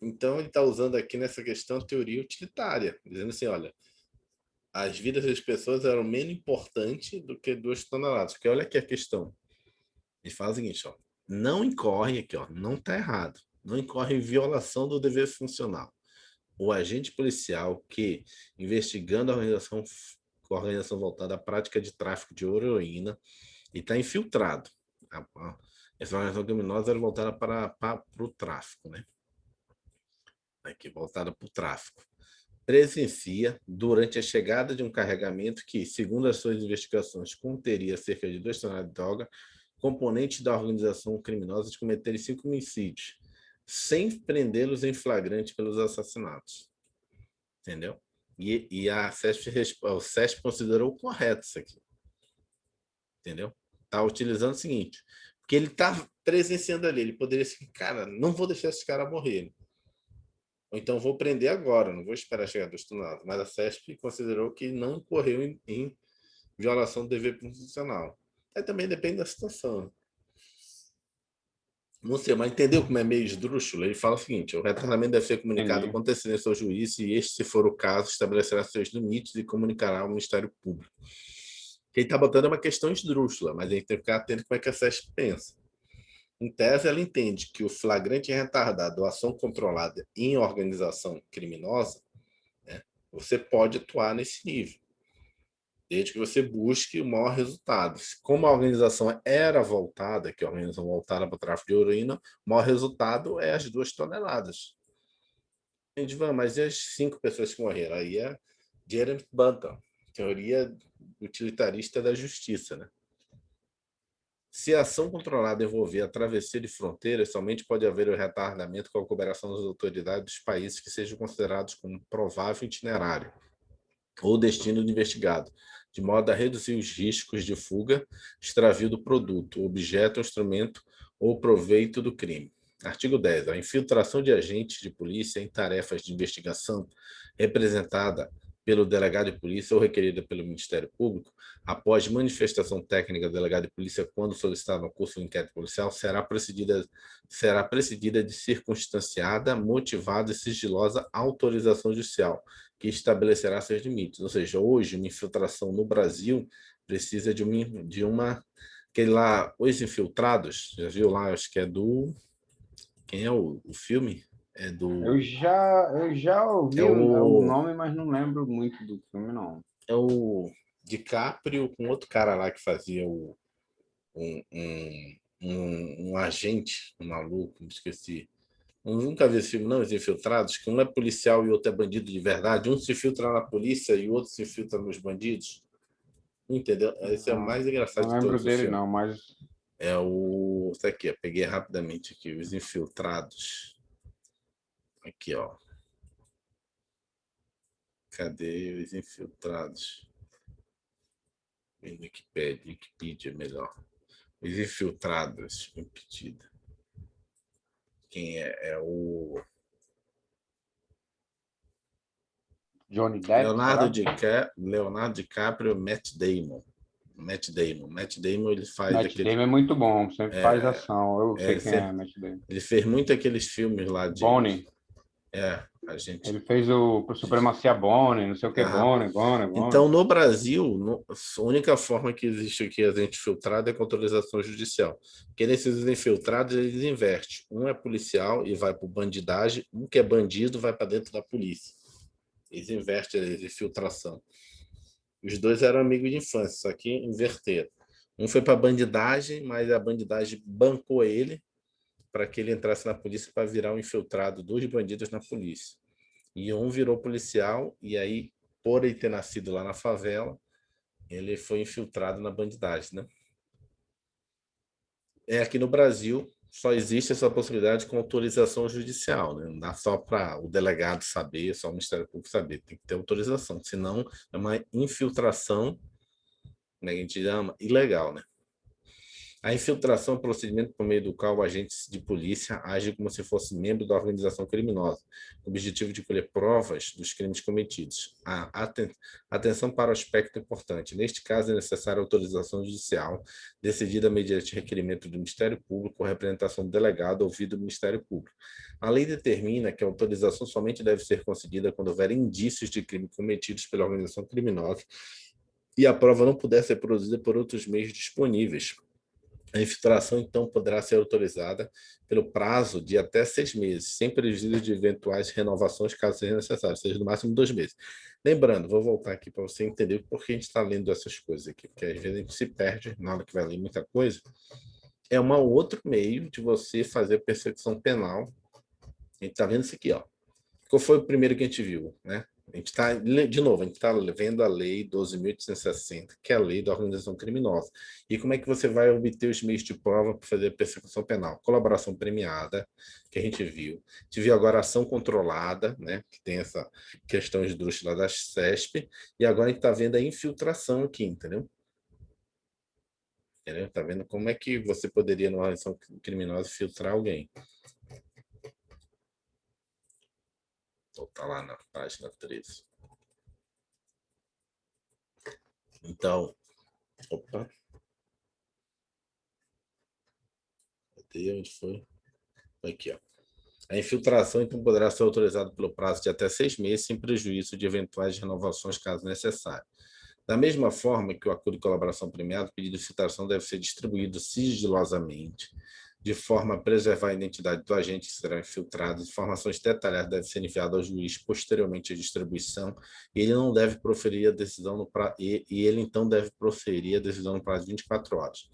Então, ele está usando aqui nessa questão a teoria utilitária, dizendo assim, olha, as vidas das pessoas eram menos importantes do que 2 toneladas. Porque olha aqui a questão. Eles fazem o seguinte, ó, não incorre aqui, ó, não está errado. Não incorre em violação do dever funcional. O agente policial que, investigando a organização voltada à prática de tráfico de heroína, e está infiltrado. Essa organização criminosa era voltada para o tráfico, né? Aqui, voltada para o tráfico. Presencia, durante a chegada de um carregamento que, segundo as suas investigações, conteria cerca de 2 toneladas de droga, componentes da organização criminosa de cometerem 5 homicídios, sem prendê-los em flagrante pelos assassinatos. Entendeu? E o SESP considerou correto isso aqui. Entendeu? Está utilizando o seguinte, porque ele está presenciando ali, ele poderia ser, cara, não vou deixar esses caras morrerem. Ou então vou prender agora, não vou esperar chegar a 2 toneladas. Mas a CESP considerou que não incorreu em violação do dever constitucional. Aí também depende da situação. Não sei, mas entendeu como é meio esdrúxulo? Ele fala o seguinte: o retratamento deve ser comunicado Entendi. com antecedência ao juiz e este, se for o caso, estabelecerá seus limites e comunicará ao Ministério Público. Quem está botando é uma questão esdrúxula, mas a gente tem que ficar atento como é que a CESP pensa. Em tese, ela entende que o flagrante retardado ou ação controlada em organização criminosa, né, você pode atuar nesse nível, desde que você busque o maior resultado. Como a organização era voltada, que é a organização voltada para o tráfico de heroína, o maior resultado é as 2 toneladas. Mas e as 5 pessoas que morreram? Aí é Jeremy Bentham, teoria utilitarista da justiça, né? Se a ação controlada envolver a travessia de fronteiras, somente pode haver o retardamento com a cooperação das autoridades dos países que sejam considerados como provável itinerário. ou destino do investigado, de modo a reduzir os riscos de fuga, extravio do produto, objeto, instrumento ou proveito do crime. Artigo 10. A infiltração de agentes de polícia em tarefas de investigação representada pelo delegado de polícia ou requerida pelo Ministério Público, após manifestação técnica do delegado de polícia quando solicitado no curso de inquérito policial, será precedida de circunstanciada, motivada e sigilosa autorização judicial, que estabelecerá seus limites. Ou seja, hoje, uma infiltração no Brasil precisa de uma aquele lá, Os Infiltrados, já viu lá, acho que é do... Quem é o filme? É do... Eu já É ouvi o o... nome, mas não lembro muito do filme, não. É o DiCaprio com outro cara lá que fazia um agente, um maluco, me esqueci. Eu nunca vi esse filme, não, Os Infiltrados, que um é policial e outro é bandido de verdade. Um se infiltra na polícia e o outro se infiltra nos bandidos. Entendeu? Esse é o Não, mais engraçado não de lembro todos os dele, filmes. não, mas É o... Isso aqui, ó, peguei rapidamente aqui. Os Infiltrados. Aqui, ó. Cadê os Infiltrados? Wikipedia melhor. Os Infiltrados. Impedida. Quem é? É o Johnny Depp, será? Leonardo DiCaprio, Matt Damon, ele faz Matt aquele... Damon é muito bom, sempre faz É, ação. Eu sei ele, quem é sempre, Matt Damon. ele fez muito aqueles filmes lá de... Bonnie. A gente... Ele fez o Supremacia Bonnie, não sei o que, Aham. Bonnie, Bonnie, Bonnie. Então, no Brasil, a única forma que existe aqui a gente filtrado é com autorização judicial. Porque nesses infiltrados, eles invertem. Um é policial e vai para bandidagem, um que é bandido vai para dentro da polícia. Eles invertem a infiltração. Os dois eram amigos de infância, só que inverteram. Um foi para bandidagem, mas a bandidagem bancou ele para que ele entrasse na polícia para virar um infiltrado dos bandidos na polícia. E um virou policial, e aí, por ele ter nascido lá na favela, ele foi infiltrado na bandidagem, né? Aqui no Brasil, só existe essa possibilidade com autorização judicial, né? Não dá só para o delegado saber, só o Ministério Público saber, tem que ter autorização, senão é uma infiltração, né, que a gente chama ilegal, né? A infiltração é um procedimento por meio do qual o agente de polícia age como se fosse membro da organização criminosa, com o objetivo de colher provas dos crimes cometidos. Atenção para o aspecto importante. Neste caso, é necessária autorização judicial, decidida mediante requerimento do Ministério Público ou representação do delegado ouvido do Ministério Público. A lei determina que a autorização somente deve ser concedida quando houver indícios de crime cometidos pela organização criminosa e a prova não puder ser produzida por outros meios disponíveis. A infiltração, então, poderá ser autorizada pelo prazo de até 6 meses, sem prejuízo de eventuais renovações, caso seja necessário, ou seja, no máximo 2 meses. Lembrando, vou voltar aqui para você entender por que a gente está lendo essas coisas aqui, porque às vezes a gente se perde na hora que vai ler muita coisa. É um outro meio de você fazer persecução penal. A gente está vendo isso aqui, ó. Qual foi o primeiro que a gente viu, né? A gente está, de novo, a gente está vendo a Lei 12.860, que é a lei da organização criminosa. E como é que você vai obter os meios de prova para fazer a persecução penal? Colaboração premiada, que a gente viu. A gente viu agora a ação controlada, né? Que tem essa questão esdrúxula da CESP. E agora a gente está vendo a infiltração aqui, entendeu? Está vendo como é que você poderia, numa organização criminosa, filtrar alguém? Está lá na página 13. Então, opa, cadê? Onde foi? Aqui, ó. A infiltração, então, poderá ser autorizada pelo prazo de até 6 meses, sem prejuízo de eventuais renovações, caso necessário. Da mesma forma que o acordo de colaboração premiado, o pedido de infiltração deve ser distribuído sigilosamente, de forma a preservar a identidade do agente que será infiltrado. Informações detalhadas devem ser enviadas ao juiz posteriormente à distribuição, e ele não deve proferir a decisão no prazo, e ele então deve proferir a decisão no prazo de 24 horas.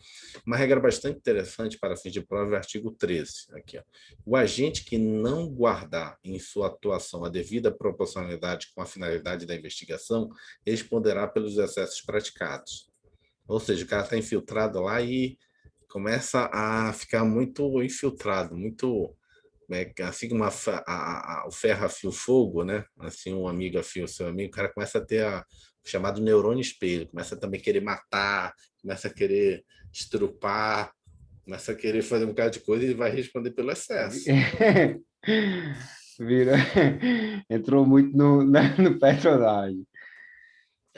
Uma regra bastante interessante para fins de prova é o artigo 13. Aqui, ó. O agente que não guardar em sua atuação a devida proporcionalidade com a finalidade da investigação responderá pelos excessos praticados. Ou seja, o cara está infiltrado lá e começa a ficar muito infiltrado, muito assim como o ferro afia o fogo, né? Assim, um amigo afia o seu amigo, o cara começa a ter o chamado neurônio espelho, começa a também querer matar, começa a querer estrupar, começa a querer fazer um bocado de coisa e vai responder pelo excesso. Vira, entrou muito no personagem.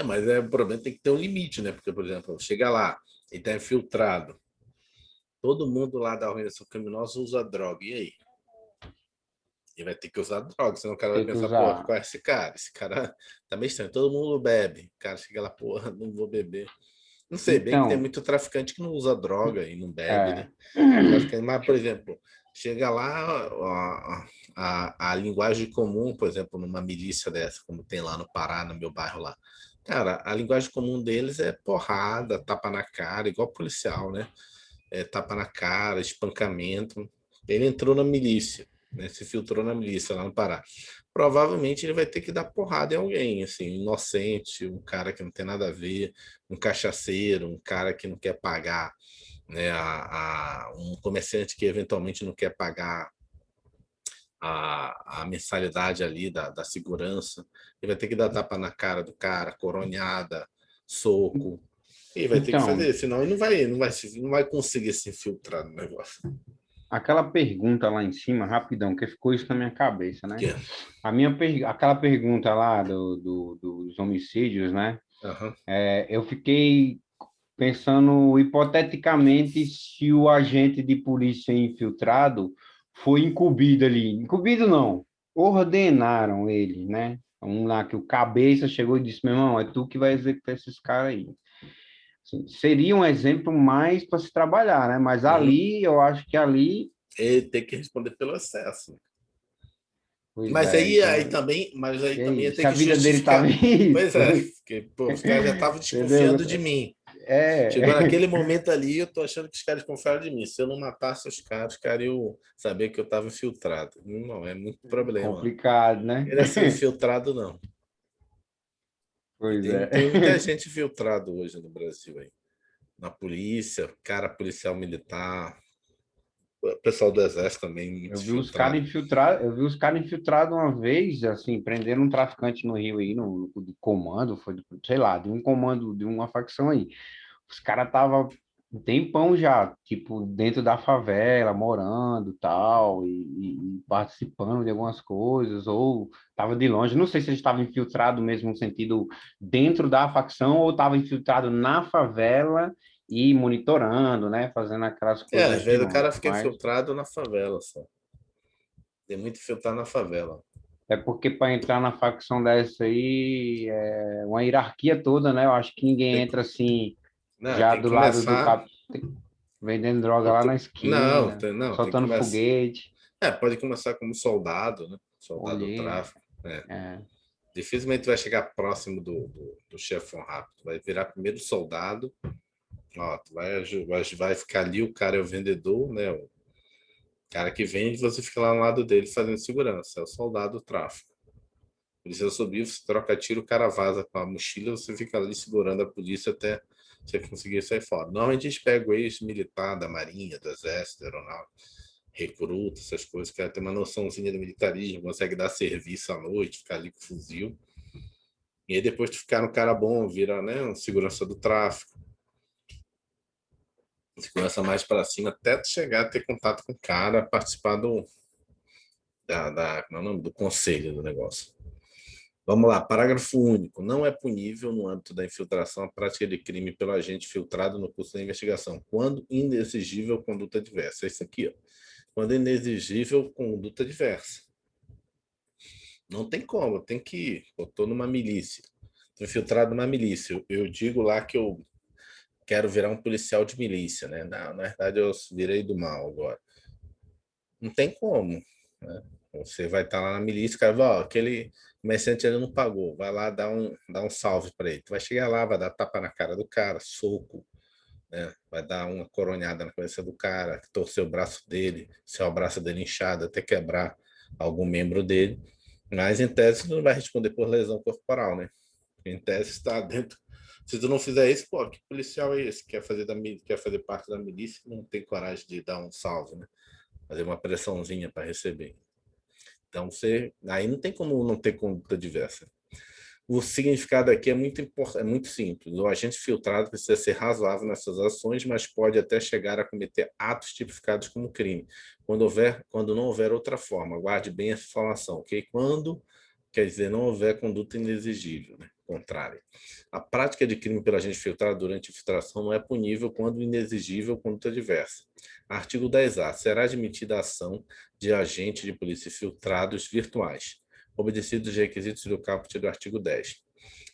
Mas o problema tem que ter um limite, né? Porque, por exemplo, chega lá e está infiltrado, todo mundo lá da organização criminosa usa droga, e aí? E vai ter que usar droga, senão o cara vai Tem que pensar, pô, usar. qual é esse cara? Esse cara tá meio estranho, todo mundo bebe. O cara chega lá, porra, não vou beber. Não sei, bem que tem Então, muito traficante que não usa droga e não bebe, né? é. Traficante, mas, por exemplo, chega lá a linguagem comum, por exemplo, numa milícia dessa, como tem lá no Pará, no meu bairro lá. Cara, a linguagem comum deles é porrada, tapa na cara, igual policial, né? Tapa na cara, espancamento. Ele entrou na milícia, né? Se filtrou na milícia lá no Pará. Provavelmente ele vai ter que dar porrada em alguém, assim, inocente, um cara que não tem nada a ver, um cachaceiro, um cara que não quer pagar, né? Um comerciante que eventualmente não quer pagar a mensalidade ali da segurança. Ele vai ter que dar tapa na cara do cara, coronhada, soco. E vai ter que Então, fazer, senão ele não vai conseguir se infiltrar no negócio. aquela pergunta lá em cima, rapidão, que ficou isso na minha cabeça, né? Que Aquela pergunta lá dos homicídios, né? Aham. Eu fiquei pensando hipoteticamente se o agente de polícia infiltrado foi incumbido ali. Incumbido não, ordenaram ele, né? Um lá que o cabeça chegou e disse, meu irmão, é tu que vai executar esses caras aí. Assim, seria um exemplo mais para se trabalhar, né? Mas Uhum. ali, eu acho que ali, Ele tem que responder pelo excesso. pois Mas é, aí então, também, mas aí e também aí, ia ter se a que vida dele estava justificar. Pois isso, é, porque pô, os caras já estavam entendeu? desconfiando de mim. Chegou É naquele momento ali, eu tô achando que os caras confiaram de mim. Se eu não matasse os caras iam saber que eu estava infiltrado. Não, é muito problema. complicado, né? Ele é ser infiltrado, não. E Pois tem, é. tem muita gente infiltrado hoje no Brasil aí. Na polícia, cara policial militar, o pessoal do exército também, muito infiltrado. Eu vi os caras infiltrados uma vez, assim, prenderam um traficante no Rio aí, no comando, sei lá, de um comando, de uma facção aí. Os caras estavam um tempão já, tipo, dentro da favela, morando tal, e participando de algumas coisas, ou estava de longe. Não sei se eles estavam infiltrados mesmo no sentido dentro da facção, ou estava infiltrado na favela e monitorando, né? Fazendo aquelas Às coisas de vezes o longe. cara fica Mas infiltrado na favela só. Tem muito infiltrado na favela. é porque para entrar na facção dessa aí é uma hierarquia toda, né? Eu acho que ninguém Tem, entra assim, não, já tem do que lado do começar. cap... vendendo droga lá na esquina, Tem que soltando começar. foguete. Pode começar como soldado, né? Soldado do Olhei. tráfico. É. É. Dificilmente vai chegar próximo do chefão rápido. Vai virar primeiro soldado. Ó, vai ficar ali, o cara é o vendedor, né? O cara que vende, você fica lá no lado dele fazendo segurança. É o soldado do tráfico. Precisa subir, você troca tiro, o cara vaza com a mochila, você fica ali segurando a polícia até você conseguir sair fora. Normalmente eles pegam o ex-militar da Marinha, do Exército, da Aeronáutica, recruta, essas coisas, que ela tem uma noçãozinha do militarismo, consegue dar serviço à noite, ficar ali com fuzil. E aí depois de ficar no cara bom, vira, né, um segurança do tráfico, segurança mais para cima, até tu chegar a ter contato com o cara, participar como é o nome? Do conselho do negócio. Vamos lá, parágrafo único. Não é punível, no âmbito da infiltração, a prática de crime pelo agente filtrado no curso da investigação, quando inexigível conduta diversa. É isso aqui, ó. Quando inexigível conduta diversa. Não tem como, tem que ir. Eu estou numa milícia, estou infiltrado numa milícia. Eu digo lá que eu quero virar um policial de milícia, né? Não, na verdade, eu virei do mal agora. Não tem como, né? Você vai estar lá na milícia, cara, ó, aquele comerciante ele não pagou, vai lá dar um salve para ele. Tu vai chegar lá, vai dar tapa na cara do cara, soco, né? Vai dar uma coronhada na cabeça do cara, torcer o braço dele, se é o braço dele inchado, até quebrar algum membro dele. Mas em tese tu não vai responder por lesão corporal, né? Em tese está dentro. Se tu não fizer isso, pô, que policial é esse que quer fazer parte da milícia e não tem coragem de dar um salve, né? fazer uma pressãozinha para receber. Então, aí não tem como não ter conduta diversa. O significado aqui é muito importante, é muito simples. O agente filtrado precisa ser razoável nessas ações, mas pode até chegar a cometer atos tipificados como crime, quando não houver outra forma. Guarde bem essa informação, ok? Quando, quer dizer, não houver conduta inexigível, né? Contrária. A prática de crime pelo agente filtrado durante a infiltração não é punível quando inexigível conduta diversa. Artigo 10A. Será admitida a ação de agente de polícia filtrados virtuais, obedecidos os requisitos do caput do artigo 10,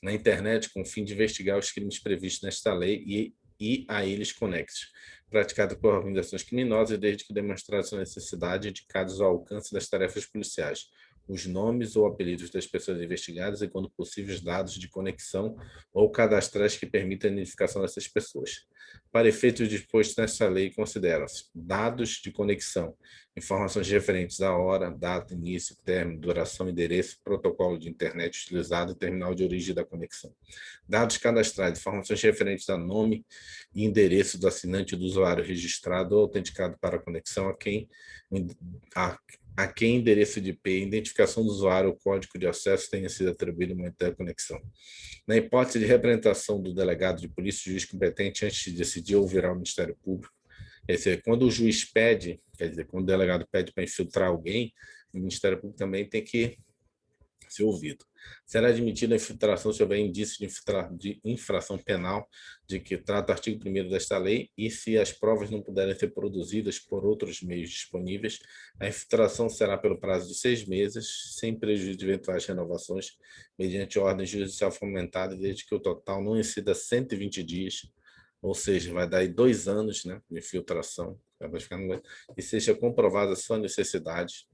na internet, com o fim de investigar os crimes previstos nesta lei e a eles conexos, praticado por organizações criminosas, desde que demonstrada sua necessidade indicados ao alcance das tarefas policiais, os nomes ou apelidos das pessoas investigadas e, quando possível, os dados de conexão ou cadastrais que permitam a identificação dessas pessoas. Para efeitos dispostos nesta lei, consideram-se dados de conexão, informações referentes à hora, data, início, término, duração, endereço, protocolo de internet utilizado e terminal de origem da conexão. Dados cadastrais, informações referentes a nome e endereço do assinante do usuário registrado ou autenticado para a conexão a quem endereço de IP, identificação do usuário ou código de acesso tenha sido atribuído uma interconexão. Na hipótese de representação do delegado de polícia, o juiz competente, antes de decidir ou virar o Ministério Público, quer dizer, quando o juiz pede, quer dizer, quando o delegado pede para infiltrar alguém, o Ministério Público também tem que ser ouvido. Será admitida a infiltração se houver indício de infração penal de que trata o artigo 1º desta lei e se as provas não puderem ser produzidas por outros meios disponíveis, a infiltração será pelo prazo de 6 meses, sem prejuízo de eventuais renovações, mediante ordem judicial fomentada, desde que o total não exceda 120 dias, ou seja, vai dar aí 2 anos, né, de infiltração, e seja comprovada a sua necessidade.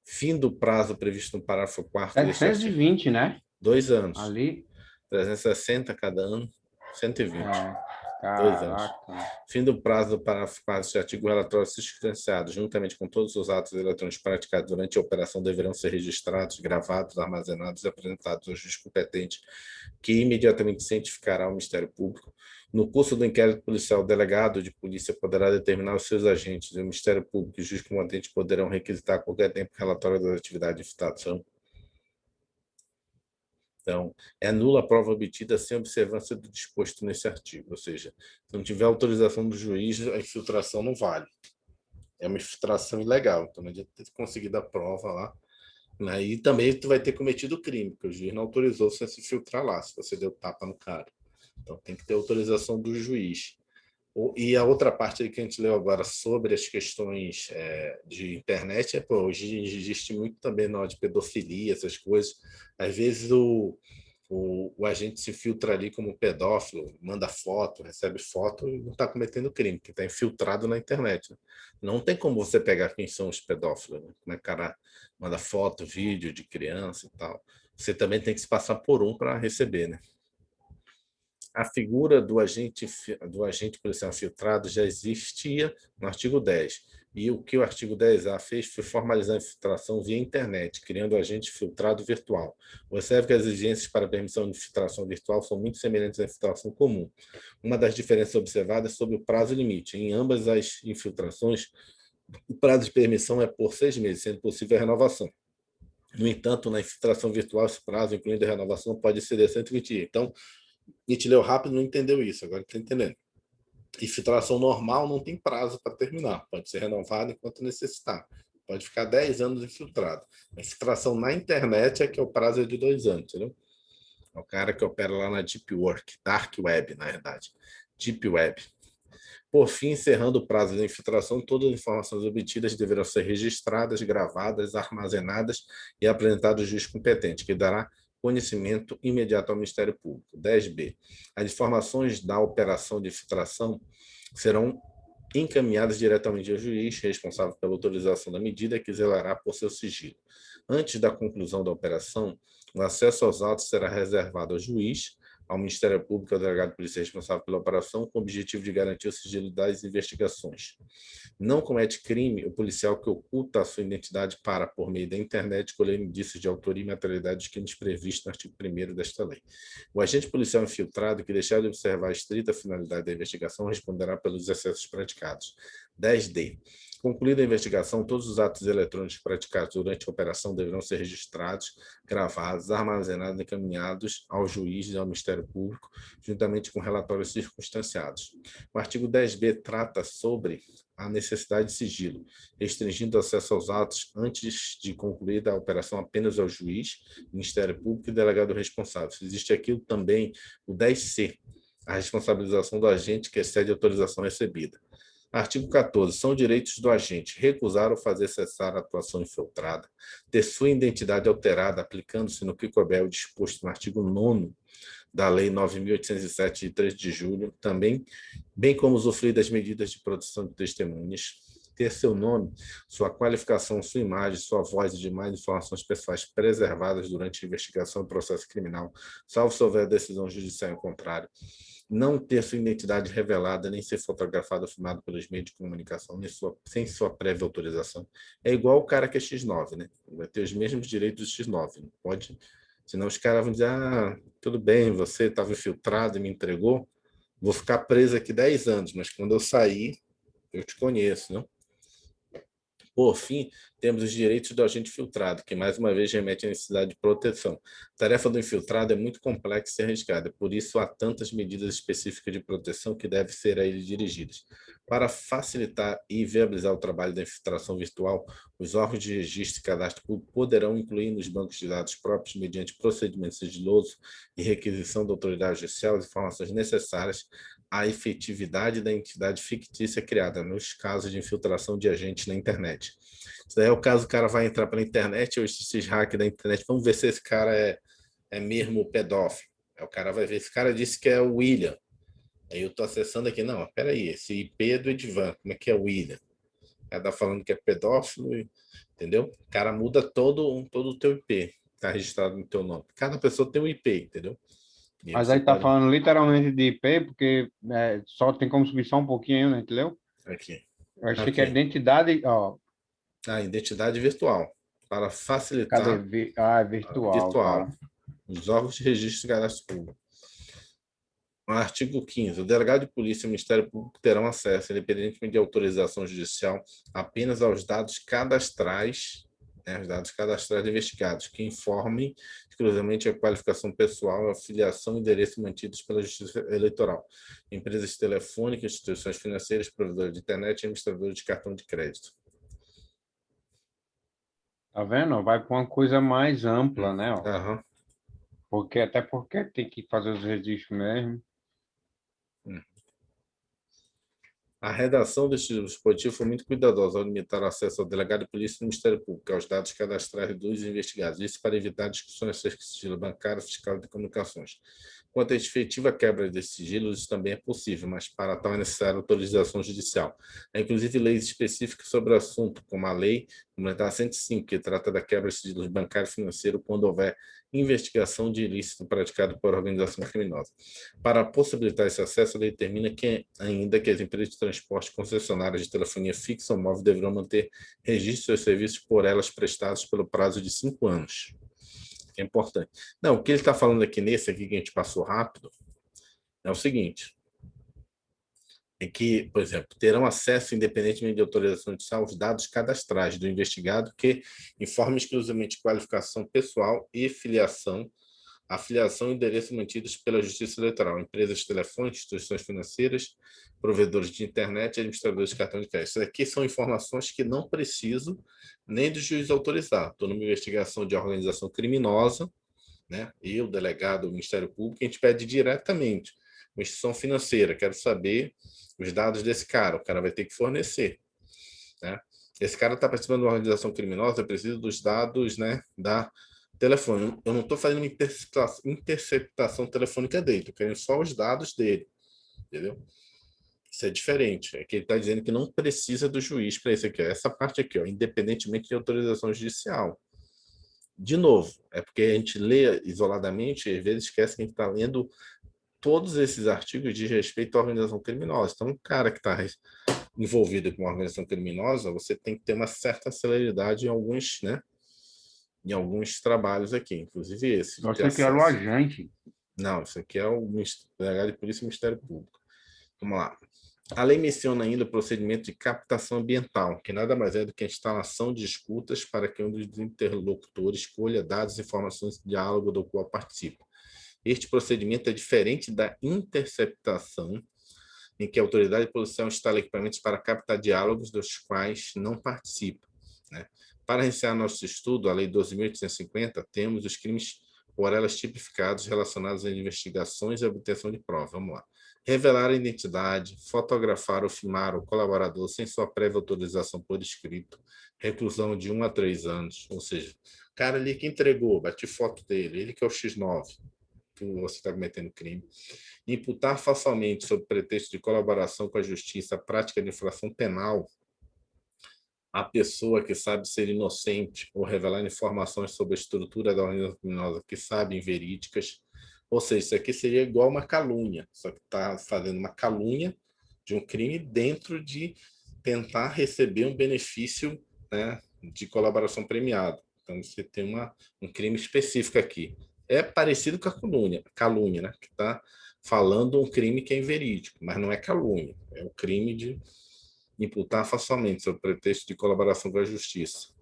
Fim do prazo previsto no parágrafo 4º deste artigo. 720, né? 2 anos. Ali. 360 cada ano, 120. É, 2 anos. caraca. Fim do prazo do parágrafo 4º deste artigo, o relatório substanciado, juntamente com todos os atos eletrônicos praticados durante a operação, deverão ser registrados, gravados, armazenados e apresentados ao juiz competente, que imediatamente cientificará o Ministério Público. No curso do inquérito policial, o delegado de polícia poderá determinar os seus agentes, e o Ministério Público e o juiz competente poderão requisitar a qualquer tempo relatório das atividades de infiltração. Então, é nula a prova obtida sem observância do disposto nesse artigo, ou seja, se não tiver autorização do juiz, a infiltração não vale. É uma infiltração ilegal, então não adianta ter conseguido a prova lá. Aí também tu vai ter cometido crime, porque o juiz não autorizou você se filtrar lá, se você deu tapa no cara. Então tem que ter autorização do juiz. E a outra parte aí que a gente leu agora sobre as questões de internet, pô, hoje existe muito também na hora de pedofilia, essas coisas. Às vezes o agente se filtra ali como pedófilo, manda foto, recebe foto e não está cometendo crime, porque está infiltrado na internet. Né? Não tem como você pegar quem são os pedófilos, né? Como é que o cara manda foto, vídeo de criança e tal. Você também tem que se passar por um para receber, né? A figura do agente policial filtrado já existia no artigo 10. E o que o artigo 10A fez foi formalizar a infiltração via internet, criando o agente filtrado virtual. Observe que as exigências para a permissão de infiltração virtual são muito semelhantes à infiltração comum. Uma das diferenças observadas é sobre o prazo limite. Em ambas as infiltrações, o prazo de permissão é por 6 meses, sendo possível a renovação. No entanto, na infiltração virtual, esse prazo, incluindo a renovação, pode exceder 120 dias. Então, a gente leu rápido e não entendeu isso, agora está entendendo. Infiltração normal não tem prazo para terminar, pode ser renovado enquanto necessitar. Pode ficar 10 anos infiltrado. A infiltração na internet é que o prazo é de 2 anos, entendeu? É o cara que opera lá na Deep Work, Dark Web, na verdade. Deep Web. Por fim, encerrando o prazo de infiltração, todas as informações obtidas deverão ser registradas, gravadas, armazenadas e apresentadas ao juiz competente, que dará conhecimento imediato ao Ministério Público. 10b. As informações da operação de infiltração serão encaminhadas diretamente ao juiz responsável pela autorização da medida, que zelará por seu sigilo. Antes da conclusão da operação, o acesso aos autos será reservado ao juiz, ao Ministério Público e ao delegado de polícia responsável pela operação, com o objetivo de garantir o sigilo das investigações. Não comete crime o policial que oculta a sua identidade para, por meio da internet, colher indícios de autoria e materialidade dos crimes previstos no artigo 1º desta lei. O agente policial infiltrado que deixar de observar a estrita finalidade da investigação responderá pelos excessos praticados. 10D. Concluída a investigação, todos os atos eletrônicos praticados durante a operação deverão ser registrados, gravados, armazenados e encaminhados ao juiz e ao Ministério Público, juntamente com relatórios circunstanciados. O artigo 10b trata sobre a necessidade de sigilo, restringindo o acesso aos atos antes de concluída a operação apenas ao juiz, Ministério Público e delegado responsável. Existe aqui também o 10c, a responsabilização do agente que excede a autorização recebida. Artigo 14. São direitos do agente recusar ou fazer cessar a atuação infiltrada, ter sua identidade alterada, aplicando-se no que couber o disposto no artigo 9º da Lei 9.807, de 3 de julho, também, bem como usufruir das medidas de proteção de testemunhas, ter seu nome, sua qualificação, sua imagem, sua voz e demais informações pessoais preservadas durante a investigação e processo criminal, salvo se houver decisão judicial em contrário, não ter sua identidade revelada, nem ser fotografado ou filmado pelos meios de comunicação, sem sua prévia autorização. É igual o cara que é X9, né? Vai ter os mesmos direitos do X9. Não pode, senão os caras vão dizer, tudo bem, você estava infiltrado e me entregou, vou ficar preso aqui 10 anos, mas quando eu sair, eu te conheço, não? Por fim, temos os direitos do agente filtrado, que mais uma vez remete à necessidade de proteção. A tarefa do infiltrado é muito complexa e arriscada, por isso há tantas medidas específicas de proteção que devem ser a ele dirigidas. Para facilitar e viabilizar o trabalho da infiltração virtual, os órgãos de registro e cadastro público poderão incluir nos bancos de dados próprios, mediante procedimento sigiloso e requisição da autoridade judicial, as informações necessárias à efetividade da entidade fictícia criada, nos casos de infiltração de agentes na internet. Isso daí é o caso, o cara vai entrar pela internet, ou esses hackers da internet, vamos ver se esse cara é mesmo pedófilo. Aí o cara vai ver, esse cara disse que é o William. Aí eu estou acessando aqui, não, peraí, esse IP é do Edvan, como é que é o William? O cara tá falando que é pedófilo, entendeu? O cara muda todo o teu IP, está registrado no teu nome. Cada pessoa tem um IP, entendeu? Mas aí tá falando literalmente de IP, porque só tem como subir só um pouquinho, né, entendeu? Aqui. Eu achei que a identidade, ó. A identidade virtual, para Cadê? facilitar É a virtual, virtual, tá? os órgãos de registro e cadastro público. Artigo 15. O delegado de polícia e o Ministério Público terão acesso, independentemente de autorização judicial, apenas aos dados cadastrais, né, os dados cadastrais investigados, que informem exclusivamente a qualificação pessoal, a filiação e endereço mantidos pela Justiça Eleitoral, empresas telefônicas, instituições financeiras, provedores de internet e administradores de cartão de crédito. Tá vendo? Vai para uma coisa mais ampla, né? Ó. Aham. Até porque tem que fazer os registros mesmo. A redação deste dispositivo foi muito cuidadosa ao limitar o acesso ao delegado de polícia e do Ministério Público aos dados cadastrais dos investigados, isso para evitar discussões sobre sigilo bancário, fiscal e de comunicações. Quanto à efetiva quebra desses sigilos, isso também é possível, mas para tal é necessária autorização judicial. Há, inclusive, leis específicas sobre o assunto, como a Lei Complementar 105, que trata da quebra de sigilos bancário e financeiro quando houver investigação de ilícito praticado por organização criminosa. Para possibilitar esse acesso, a lei determina que, ainda que as empresas de transporte concessionárias de telefonia fixa ou móvel deverão manter registro dos serviços por elas prestados pelo prazo de 5 anos. É importante. Não, o que ele está falando aqui nesse aqui que a gente passou rápido é o seguinte: é que, por exemplo, terão acesso, independentemente de autorização judicial, aos dados cadastrais do investigado que informem exclusivamente qualificação pessoal e filiação, a filiação e endereço mantidos pela Justiça Eleitoral, empresas telefônicas, instituições financeiras, provedores de internet e administradores de cartão de crédito. Isso aqui são informações que não preciso nem do juiz autorizar. Estou numa investigação de organização criminosa, né? Eu, delegado, o Ministério Público, a gente pede diretamente. Uma instituição financeira, quero saber os dados desse cara, o cara vai ter que fornecer, né? Esse cara está participando de uma organização criminosa, eu preciso dos dados, né, da telefone. Eu não estou fazendo uma interceptação telefônica dele, estou querendo só os dados dele, entendeu? Isso é diferente. É que ele está dizendo que não precisa do juiz para isso aqui. Essa parte aqui, ó, independentemente de autorização judicial. De novo, é porque a gente lê isoladamente e às vezes esquece que a gente está lendo todos esses artigos de respeito à organização criminosa. Então, um cara que está envolvido com uma organização criminosa, você tem que ter uma certa celeridade em alguns, né, em alguns trabalhos aqui, inclusive esse. Você que era o agente. Não, isso aqui é o Delegado de Polícia e Ministério Público. Vamos lá. A lei menciona ainda o procedimento de captação ambiental, que nada mais é do que a instalação de escutas para que um dos interlocutores colha dados e informações de diálogo do qual participa. Este procedimento é diferente da interceptação, em que a autoridade policial instala equipamentos para captar diálogos dos quais não participa, né? Para iniciar nosso estudo, a Lei 12.850, temos os crimes por elas tipificados relacionados a investigações e obtenção de prova. Vamos lá. Revelar a identidade, fotografar ou filmar o colaborador sem sua prévia autorização por escrito, reclusão de 1 a 3 anos, ou seja, o cara ali que entregou, bati foto dele, ele que é o X9, você está cometendo crime. Imputar falsamente, sob pretexto de colaboração com a justiça, a prática de infração penal a pessoa que sabe ser inocente ou revelar informações sobre a estrutura da organização criminosa que sabem verídicas. Ou seja, isso aqui seria igual uma calúnia, só que está fazendo uma calúnia de um crime dentro de tentar receber um benefício, né, de colaboração premiada. Então, você tem um crime específico aqui. É parecido com a calúnia, né, que está falando um crime que é inverídico, mas não é calúnia, é o crime de imputar falsamente, sob pretexto de colaboração com a Justiça.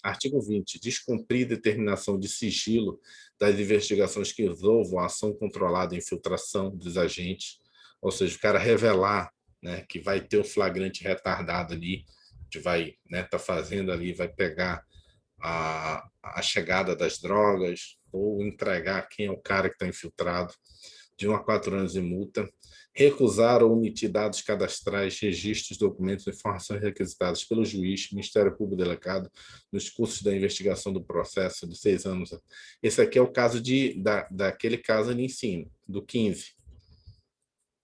Artigo 20. Descumprir determinação de sigilo das investigações que envolvam a ação controlada e infiltração dos agentes, ou seja, o cara revelar, né, que vai ter um flagrante retardado ali, que vai, né, tá fazendo ali, vai pegar a chegada das drogas ou entregar quem é o cara que está infiltrado, de 1 a 4 anos de multa. Recusar ou omitir dados cadastrais, registros, documentos, informações requisitadas pelo juiz, Ministério Público Delegado, nos cursos da investigação do processo de 6 anos. Esse aqui é o caso daquele caso ali em cima, do 15.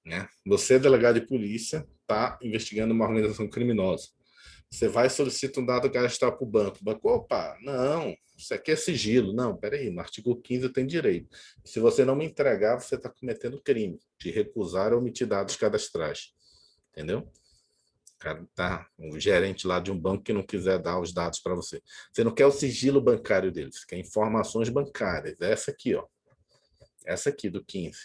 Né? Você, delegado de polícia, está investigando uma organização criminosa. Você vai e solicita um dado cadastral para o banco. O banco, opa, não, isso aqui é sigilo. Não, peraí, no artigo 15 eu tenho direito. Se você não me entregar, você está cometendo crime de recusar ou omitir dados cadastrais. Entendeu? O cara tá um gerente lá de um banco que não quiser dar os dados para você. Você não quer o sigilo bancário dele, você quer informações bancárias. Essa aqui, ó. Essa aqui do 15.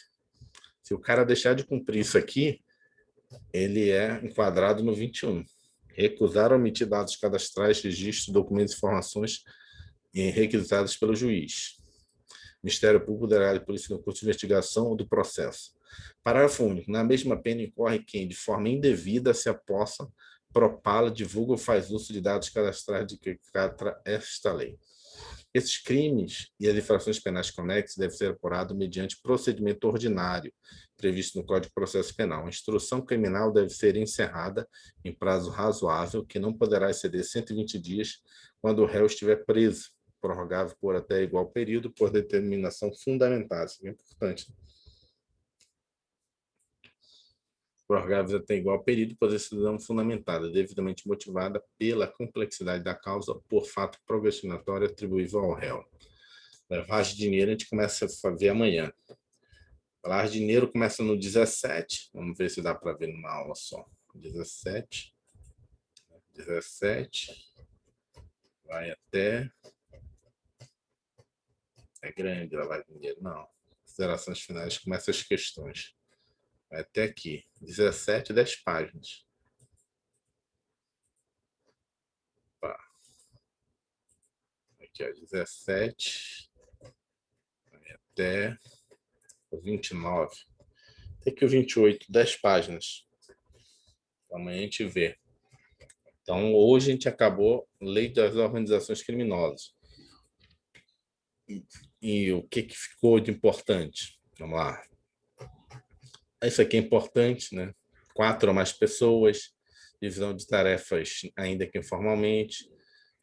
Se o cara deixar de cumprir isso aqui, ele é enquadrado no 21. Recusar ou omitir dados cadastrais, registros, documentos e informações requisitados pelo juiz. Ministério Público, Delegado de Polícia no curso de investigação ou do processo. Parágrafo único. Na mesma pena incorre quem, de forma indevida, se apossa, propala, divulga ou faz uso de dados cadastrais de que trata esta lei. Esses crimes e as infrações penais conexas devem ser apurados mediante procedimento ordinário, previsto no Código de Processo Penal. A instrução criminal deve ser encerrada em prazo razoável, que não poderá exceder 120 dias quando o réu estiver preso, prorrogável por até igual período, por determinação fundamentada. Isso é importante. Prorrogável até igual período, por decisão fundamentada, devidamente motivada pela complexidade da causa, por fato procrastinatório atribuível ao réu. Lavagem de dinheiro a gente começa a ver amanhã. Lavagem de dinheiro começa no 17. Vamos ver se dá para ver numa aula só. 17. Vai até... É grande a lavagem de dinheiro, não. Considerações finais, começam as questões. Vai até aqui. 17, 10 páginas. Opa. Aqui, ó, 17. Vai até o 29. Tem aqui o 28, 10 páginas. Amanhã a gente vê. Então, hoje a gente acabou a Lei das Organizações Criminosas. E o que ficou de importante? Vamos lá. Isso aqui é importante, né? 4 ou mais pessoas, divisão de tarefas, ainda que informalmente.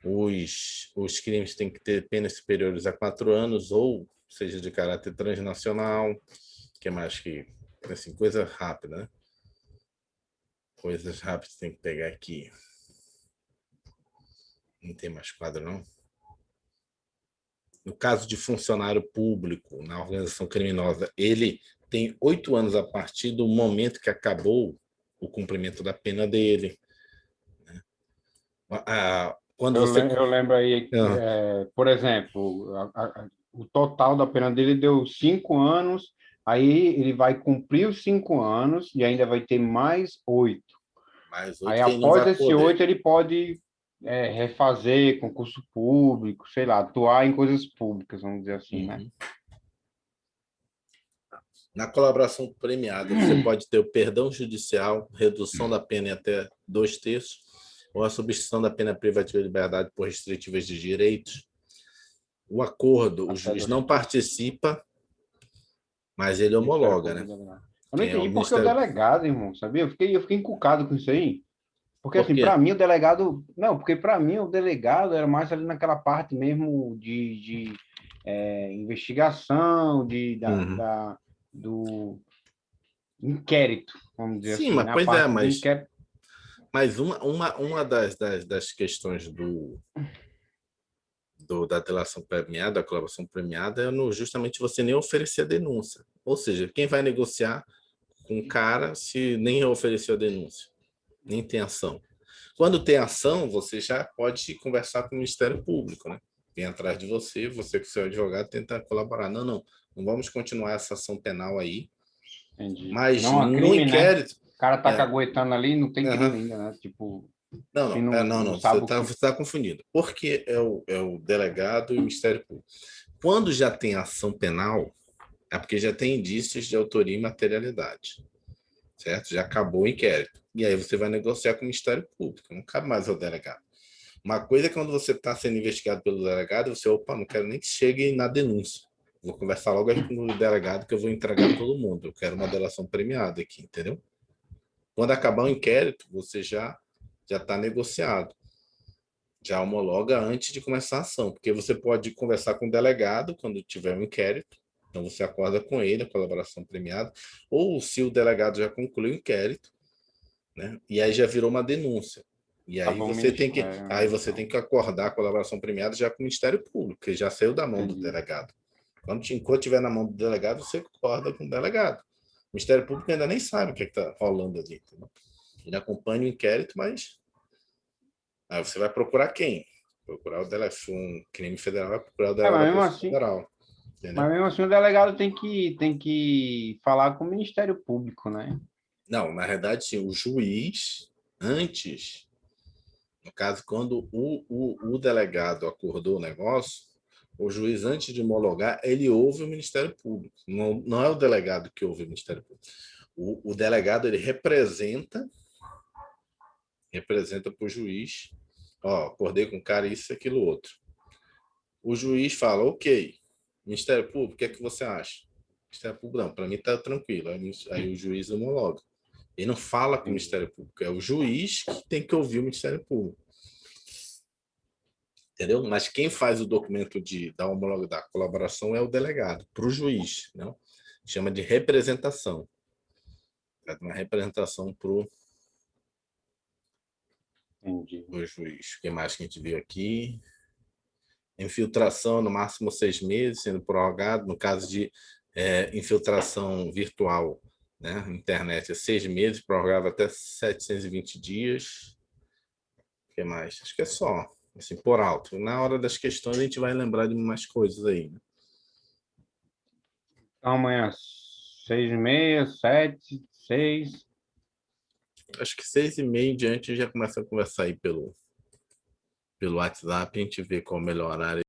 Os crimes têm que ter penas superiores a 4 anos, ou seja, de caráter transnacional, que é mais que, assim, coisa rápida, né? Coisas rápidas tem que pegar aqui. Não tem mais quadro, não? No caso de funcionário público na organização criminosa, ele tem 8 anos a partir do momento que acabou o cumprimento da pena dele. Quando você... Eu lembro aí, por exemplo, o total da pena dele deu 5 anos Aí ele vai cumprir os 5 anos e ainda vai ter mais 8. Mais Aí 8 que ele não após vai esse poder. 8 ele pode refazer concurso público, sei lá, atuar em coisas públicas, vamos dizer assim, né? Uhum. Na colaboração premiada, você pode ter o perdão judicial, redução da pena em até 2/3, ou a substituição da pena privativa de liberdade por restritivas de direitos. O acordo, o Até juiz dois não terços. participa, mas ele Ministério homologa, Público né? Delegado. Eu não Quem é o entendi porque o Ministério. delegado, irmão, sabia? Eu fiquei encucado com isso aí. Porque, Por assim, quê? para mim, o delegado. Não, porque para mim, o delegado era mais ali naquela parte mesmo de investigação, Uhum. do inquérito, vamos dizer Sim, assim, mas na pois é, parte de inquérito. mas uma das questões da delação premiada, da colaboração premiada, é justamente você nem oferecer a denúncia. Ou seja, quem vai negociar com o cara se nem ofereceu a denúncia, nem tem ação. Quando tem ação, você já pode conversar com o Ministério Público, né? Vem atrás de você, você com seu advogado tenta colaborar. Não, não, não vamos continuar essa ação penal aí, Entendi. mas Não há no crime, né? inquérito. O cara tá É, caguetando ali, não tem crime uhum. ainda, né? Tipo, Não, se não, não, não, não não, você sabe o está que. você tá confundindo. Porque é o delegado e o Ministério Público. Quando já tem ação penal, é porque já tem indícios de autoria e materialidade, certo? Já acabou o inquérito. E aí você vai negociar com o Ministério Público, não cabe mais ao delegado. Uma coisa é quando você está sendo investigado pelo delegado, você, opa, não quero nem que chegue na denúncia. Vou conversar logo com o delegado que eu vou entregar todo mundo. Eu quero uma delação premiada aqui, entendeu? Quando acabar o inquérito, você já está negociado. Já homologa antes de começar a ação, porque você pode conversar com o delegado quando tiver um inquérito, então você acorda com ele, a colaboração premiada, ou se o delegado já concluiu o inquérito, né? E aí já virou uma denúncia. E aí Acabou o você tem que, ministério, aí né? você tem Então, que acordar a colaboração premiada já com o Ministério Público, que já saiu da mão do entendi. delegado. Enquanto estiver na mão do delegado, você acorda com o delegado. O Ministério Público ainda nem sabe o que está rolando ali. Entendeu? Ele acompanha o inquérito, mas aí você vai procurar quem? Procurar o delegado. Um crime federal, vai procurar o delegado Mas da mesmo Polícia assim, Federal. Entendeu? mas mesmo assim o delegado tem que falar com o Ministério Público, né? Não, na verdade, sim, o juiz, antes, no caso, quando o delegado acordou o negócio, o juiz, antes de homologar, ele ouve o Ministério Público. Não, não é o delegado que ouve o Ministério Público. O delegado, ele representa para o juiz, ó, acordei com o cara isso, aquilo, outro. O juiz fala, ok, Ministério Público, o que é que você acha? Ministério Público, não, para mim está tranquilo. Aí o juiz homologa. Ele não fala com o Entendi. Ministério Público, é o juiz que tem que ouvir o Ministério Público. Entendeu? Mas quem faz o documento da colaboração é o delegado, para o juiz. Não? Chama de representação. É uma representação para o Entendi. juiz. O que mais que a gente viu aqui? Infiltração no máximo 6 meses, sendo prorrogado. No caso de infiltração virtual, né? Internet é 6 meses, prorrogável até 720 dias. O que mais? Acho que é só, assim, por alto. Na hora das questões a gente vai lembrar de mais coisas aí. Né? Então amanhã, 6h30, 7, 6. Acho que 6h30 em diante a gente já começa a conversar aí pelo WhatsApp, a gente vê qual é o melhor horário